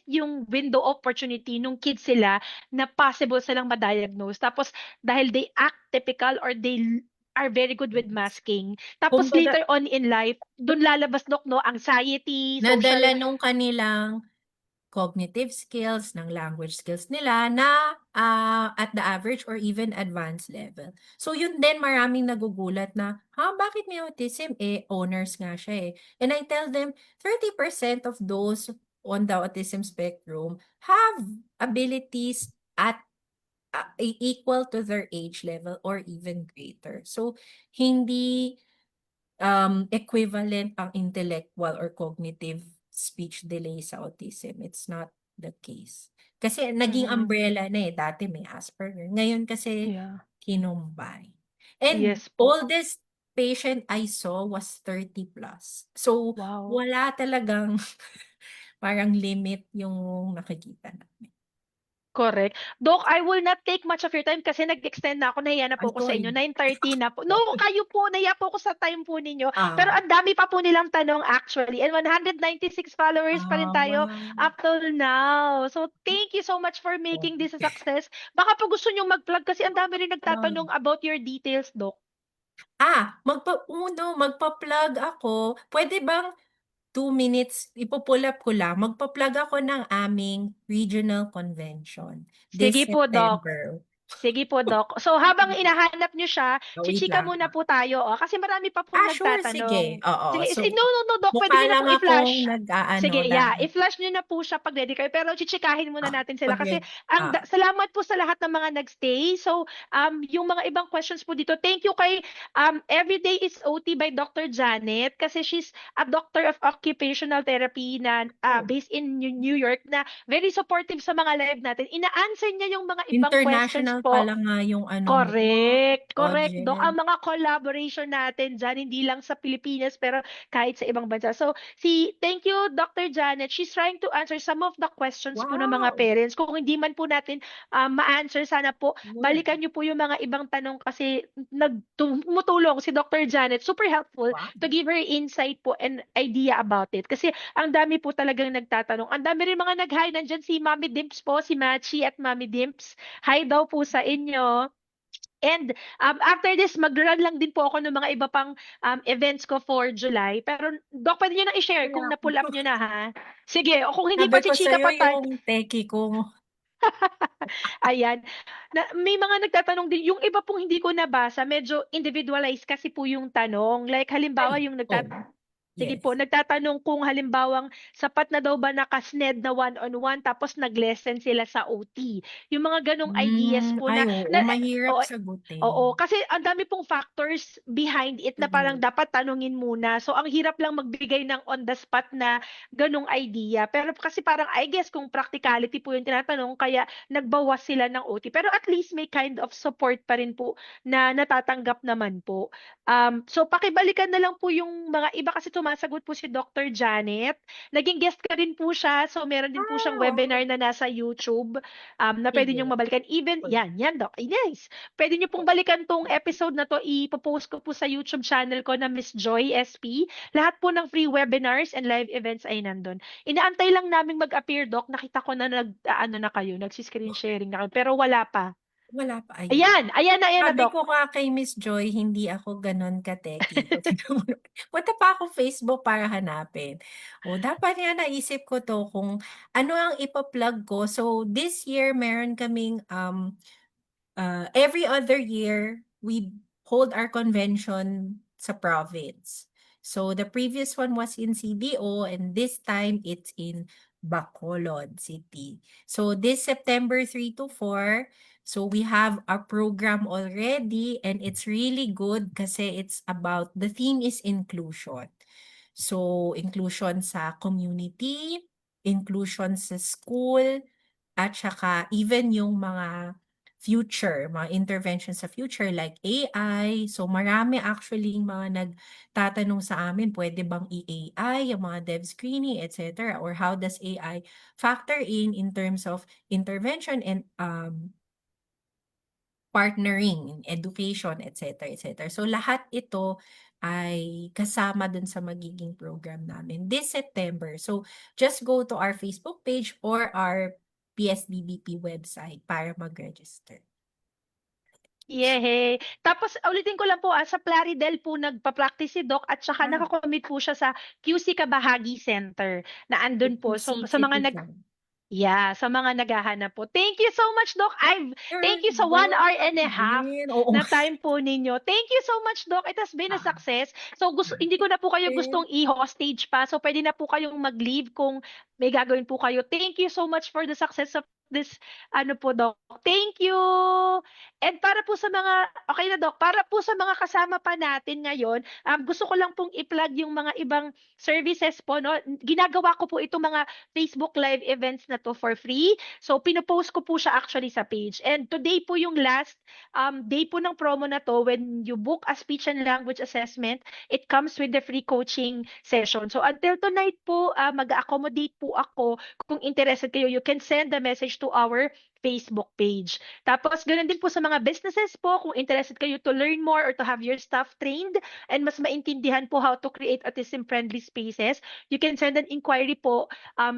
yung window opportunity nung kids sila na possible silang ma-diagnose. Tapos, dahil they act typical or they are very good with masking. Tapos Kumbaga, later on in life, doon lalabas, Dok, no, anxiety, social. nadala nung kanilang cognitive skills, ng language skills nila na at the average or even advanced level. So yun din maraming nagugulat na, "Ha, bakit may autism? Eh, honors nga siya, eh." And I tell them 30% of those on the autism spectrum have abilities at equal to their age level or even greater. So hindi equivalent ang intellectual or cognitive speech delay sa autism. It's not the case. Kasi naging Mhm. umbrella na, eh, dati may Asperger, ngayon kasi Yeah. kinumbay. And Yes po. oldest patient I saw was 30 plus. So, Wow. wala talagang parang limit yung nakikita namin. Correct. Doc, I will not take much of your time kasi nag-extend na ako. Nahiya na Ay, po ako sa inyo. sorry. 9:30 na po. No, kayo po. Nahiya po ako sa time po ninyo. Pero Ah, ang dami pa po nilang tanong actually. And 196 followers pa rin tayo wow. up till now. So, thank you so much for making this a success. Baka po gusto nyo mag-plug kasi ang dami rin nagtatanong about your details, Doc. Magpa-plug ako. Pwede bang 2 minutes, ipo-pull up ko lang, magpa-plug ako ng aming regional convention this Sige po, Doc. September. Sige po, Doc. So, habang hinahanap nyo siya, Wait chichika lang, muna po tayo. Kasi marami pa pong Sure, sige, nagtatanong. oo. Sige, So, no, no, no, Doc. Pwede mukha nyo na lang pong akong i-flash. nag-aano Sige, lang, yeah. I-flash nyo na po siya pag ready kayo. Pero chichikahin muna ah, natin sila. 'pag Kasi ah, salamat po sa lahat ng mga nagstay. So, yung mga ibang questions po dito, thank you kay Everyday is OT by Dr. Janet. Kasi she's a doctor of occupational therapy na oh, based in New York na very supportive sa mga live natin. Ina-answer niya yung mga ibang questions international po. pala nga yung ano mo, Correct, correct, Doc. audience. Ang mga collaboration natin dyan, hindi lang sa Pilipinas, pero kahit sa ibang bansa. So, thank you, Dr. Janet. She's trying to answer some of the questions po ng mga Wow, parents. Kung hindi man po natin ma-answer, sana po, good. balikan niyo po yung mga ibang tanong kasi tumutulong si Dr. Janet. Super helpful Wow, to give her insight po and idea about it. Kasi ang dami po talagang nagtatanong. Ang dami rin mga nag-hi. Nandyan si Mami Dimps po, si Machi at Mami Dimps. Hi daw po sa inyo. And after this, mag-run lang din po ako ng mga iba pang events ko for July. Pero, Doc, pwede nyo na i-share kaya kung na-pull up nyo na, ha? Sige, o kung hindi sabi pa, ko chichika sa'yo pa tayo. yung techie ko. Ayan. May mga nagtatanong din, yung iba pong hindi ko nabasa, medyo individualized kasi po yung tanong. Like, halimbawa, Ay, yung oh, Sige po, yes. nagtatanong kung halimbawang sapat na daw ba naka-SNED na one-on-one tapos nag-lesson sila sa OT. Yung mga ganong ideas po Ay na, oo, mahirap o, sagutin. oo, kasi ang dami pong factors behind it na parang Mm. dapat tanungin muna. So, ang hirap lang magbigay ng on the spot na ganong idea. Pero kasi parang, I guess, kung practicality po yung tinatanong, kaya nagbawas sila ng OT. Pero at least may kind of support pa rin po na natatanggap naman po. So pakibalikan na lang po yung mga iba kasi sumasagot po si Dr. Janet. Naging guest ka rin po siya. So meron din po siyang webinar Oo, na nasa YouTube na pwede niyong sige. mabalikan. Even, yan, Doc. Ay, nice. Pwede niyo pong balikan tong episode na to. Ipopost ko po sa YouTube channel ko na Miss Joy SP. Lahat po ng free webinars and live events ay nandun. Inaantay lang naming mag-appear, Doc. Nakita ko na ano na kayo, nagsi-screen sharing na kayo. Pero wala pa. Wala pa, ayun. Ayan na, Sabi Doc. ko nga kay Miss Joy, hindi ako gano'n ka-techie. So, tignan mo punta pa ako Facebook para hanapin. O, dapat nga naisip ko 'to kung ano ang ipa-plug ko. So, this year meron kaming, every other year, we hold our convention sa province. So the previous one was in CDO and this time it's in Bacolod City. So this September 3 to 4, so we have a program already and it's really good kasi it's about, the theme is inclusion. So inclusion sa community, inclusion sa school, at saka even yung mga mga interventions sa future like AI. So marami actually yung mga nagtatanong sa amin, pwede bang i-AI yung mga dev screening, etc. Or how does AI factor in terms of intervention and partnering in education, etc. etc. So lahat ito ay kasama dun sa magiging program namin this September. So just go to our Facebook page or our PSDBP website para mag-register. Yehey! Tapos ulitin ko lang po, sa Plaridel po nagpa-practice si Doc at saka Ah, naka-commit po siya sa QC Kabahagi Center na andun po. QC So sa mga Citizen. Yeah, sa mga naghahanap po. Thank you so much, Doc. You're Thank you sa 1 hour and a welcome half din. Oo na nga time po ninyo. Thank you so much, Doc. It has been a success. So hindi ko na po kayo din. gustong i-hostage pa. So pwede na po kayong mag-leave kung may gagawin po kayo. Thank you so much for the success of this ano po, Doc. Thank you. And para po sa mga okay na, Doc, para po sa mga kasama pa natin ngayon, gusto ko lang pong i-plug yung mga ibang services po, no. Ginagawa ko po itong mga Facebook Live events na to for free. So, pinopost ko po siya actually sa page. And today po yung last day po ng promo na to. When you book a speech and language assessment, it comes with the free coaching session. So, until tonight po, mag-accommodate po ako. Kung interested kayo, you can send a message to our Facebook page. Tapos, ganun din po sa mga businesses po, kung interested kayo to learn more or to have your staff trained and mas maintindihan po how to create autism-friendly spaces, you can send an inquiry po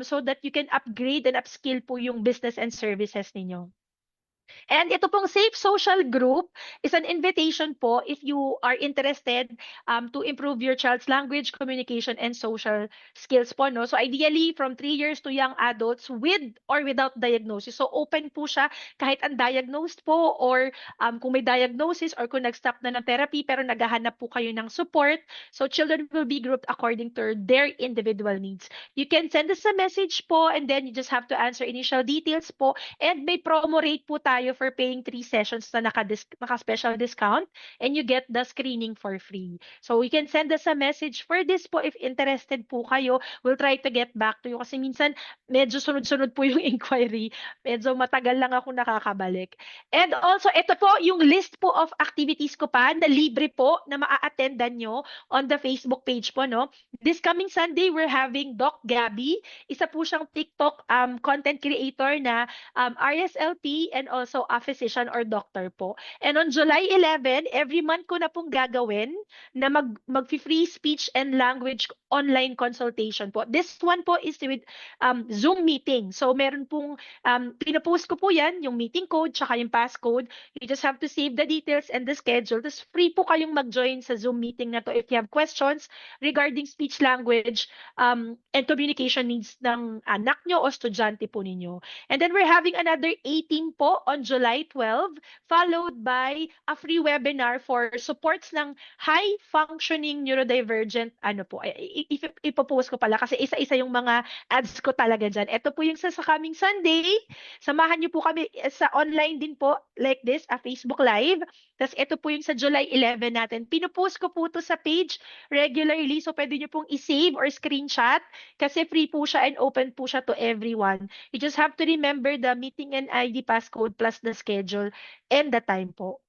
so that you can upgrade and upskill po yung business and services ninyo. And ito pong Safe Social Group is an invitation po if you are interested to improve your child's language, communication, and social skills po. No? So ideally, from 3 years to young adults with or without diagnosis. So open po siya kahit undiagnosed po or kung may diagnosis or kung nag-stop na ng therapy pero naghahanap po kayo ng support. So children will be grouped according to their individual needs. You can send us a message po and then you just have to answer initial details po. And may promo rate po tayo for paying 3 sessions na naka-special discount and you get the screening for free. So you can send us a message for this po if interested po kayo. We'll try to get back to you kasi minsan medyo sunod-sunod po yung inquiry. Medyo matagal lang ako nakakabalik. And also, ito po yung list po of activities ko pa na libre po na maa-attendan nyo on the Facebook page po, no? This coming Sunday, we're having Doc Gabby. Isa po siyang TikTok content creator na RSLP and also a physician or doctor po. And on July 11, every month ko na pong gagawin na mag-free speech and language online consultation po. This one po is with Zoom meeting. So meron pong pinopost ko po yan, yung meeting code tsaka yung passcode. You just have to save the details and the schedule. Tapos free po kayong mag-join sa Zoom meeting na to if you have questions regarding speech language and communication needs ng anak nyo o estudyante po ninyo. And then we're having another 18 po on July 12, followed by a free webinar for supports ng high-functioning neurodivergent, ano po, ipopost ko pala kasi isa-isa yung mga ads ko talaga dyan. Ito po yung sa coming Sunday. Samahan niyo po kami sa online din po, like this, a Facebook Live. Tapos ito po yung sa July 11 natin. Pinupost ko po to sa page regularly. So pwede niyo pong i-save or screenshot kasi free po siya and open po siya to everyone. You just have to remember the meeting and ID passcode plus the schedule and the time po.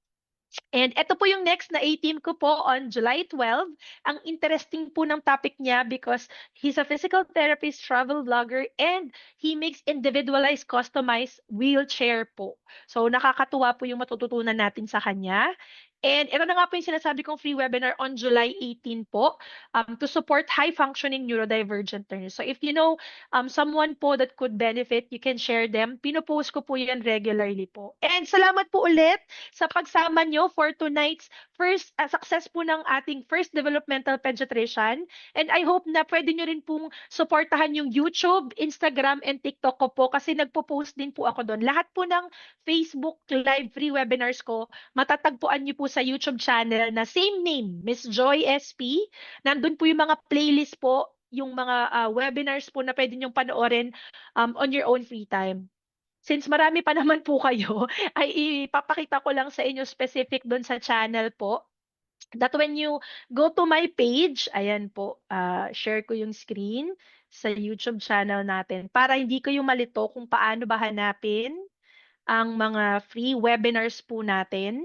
And ito po yung next na A-team ko po on July 12. Ang interesting po ng topic niya because he's a physical therapist, travel vlogger, and he makes individualized, customized wheelchair po. So nakakatuwa po yung matututunan natin sa kanya. And ito na nga po yung sinasabi kong free webinar on July 18 po to support high-functioning neurodivergent learners. So if you know someone po that could benefit, you can share them. Pinopost ko po yan regularly po. And salamat po ulit sa pagsama nyo for tonight's first success po ng ating first developmental pediatrician. And I hope na pwede nyo rin pong supportahan yung YouTube, Instagram, and TikTok ko po kasi nagpo-post din po ako doon. Lahat po ng Facebook live free webinars ko, matatagpuan nyo po sa YouTube channel na same name, Miss Joy SP. Nandun po yung mga playlist po, yung mga webinars po na pwede nyong panoorin on your own free time. Since marami pa naman po kayo, ay ipapakita ko lang sa inyo specific doon sa channel po. That when you go to my page, ayan po, share ko yung screen sa YouTube channel natin para hindi kayo malito kung paano ba hanapin ang mga free webinars po natin.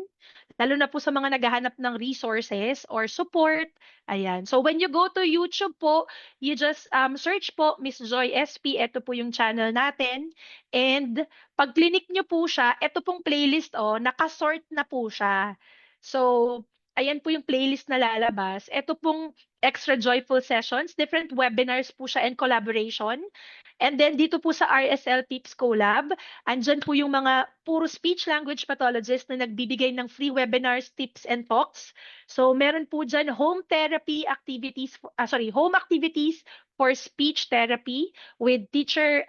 Lalo na po sa mga naghahanap ng resources or support. Ayan. So when you go to YouTube po, you just search po Miss Joy SP. Ito po yung channel natin. And pag clinic nyo po siya, ito pong playlist, nakasort na po siya. So, ayan po yung playlist na lalabas. Ito pong extra joyful sessions, different webinars po siya and collaboration. And then dito po sa RSL Peeps Collab, andyan po yung mga puro speech language pathologists na nagbibigay ng free webinars, tips, and talks. So meron po dyan home therapy activities, home activities for speech therapy with teacher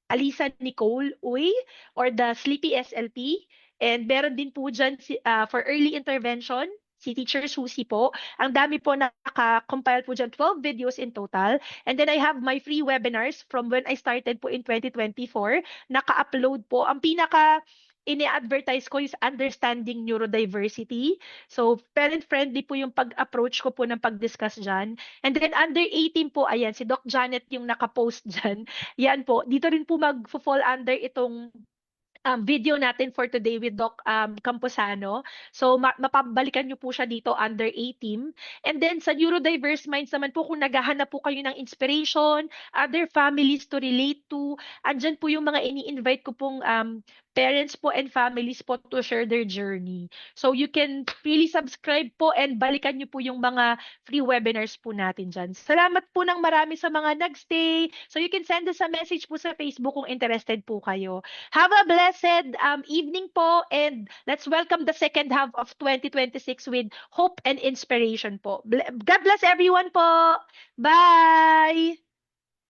Alisa Nicole Uy or the Sleepy SLP. And meron din po dyan for early intervention, si Teacher Susie po. Ang dami po naka-compile po dyan, 12 videos in total. And then I have my free webinars from when I started po in 2024. Naka-upload po. Ang pinaka ini-advertise ko is understanding neurodiversity. So, parent-friendly po yung pag-approach ko po ng pag-discuss dyan. And then under 18 po, ayan, si Doc Janet yung naka-post dyan. Yan po. Dito rin po mag-fall under itong video natin for today with Doc Camposano. So, mapabalikan nyo po siya dito under A-Team. And then, sa Neurodiverse Minds naman po, kung naghahanap po kayo ng inspiration, other families to relate to, andyan po yung mga ini-invite ko pong parents po and families po to share their journey. So, you can really subscribe po and balikan nyo po yung mga free webinars po natin dyan. Salamat po ng marami sa mga nagstay. So, you can send us a message po sa Facebook kung interested po kayo. Have a blessed evening po, and let's welcome the second half of 2026 with hope and inspiration po. God bless everyone po. Bye!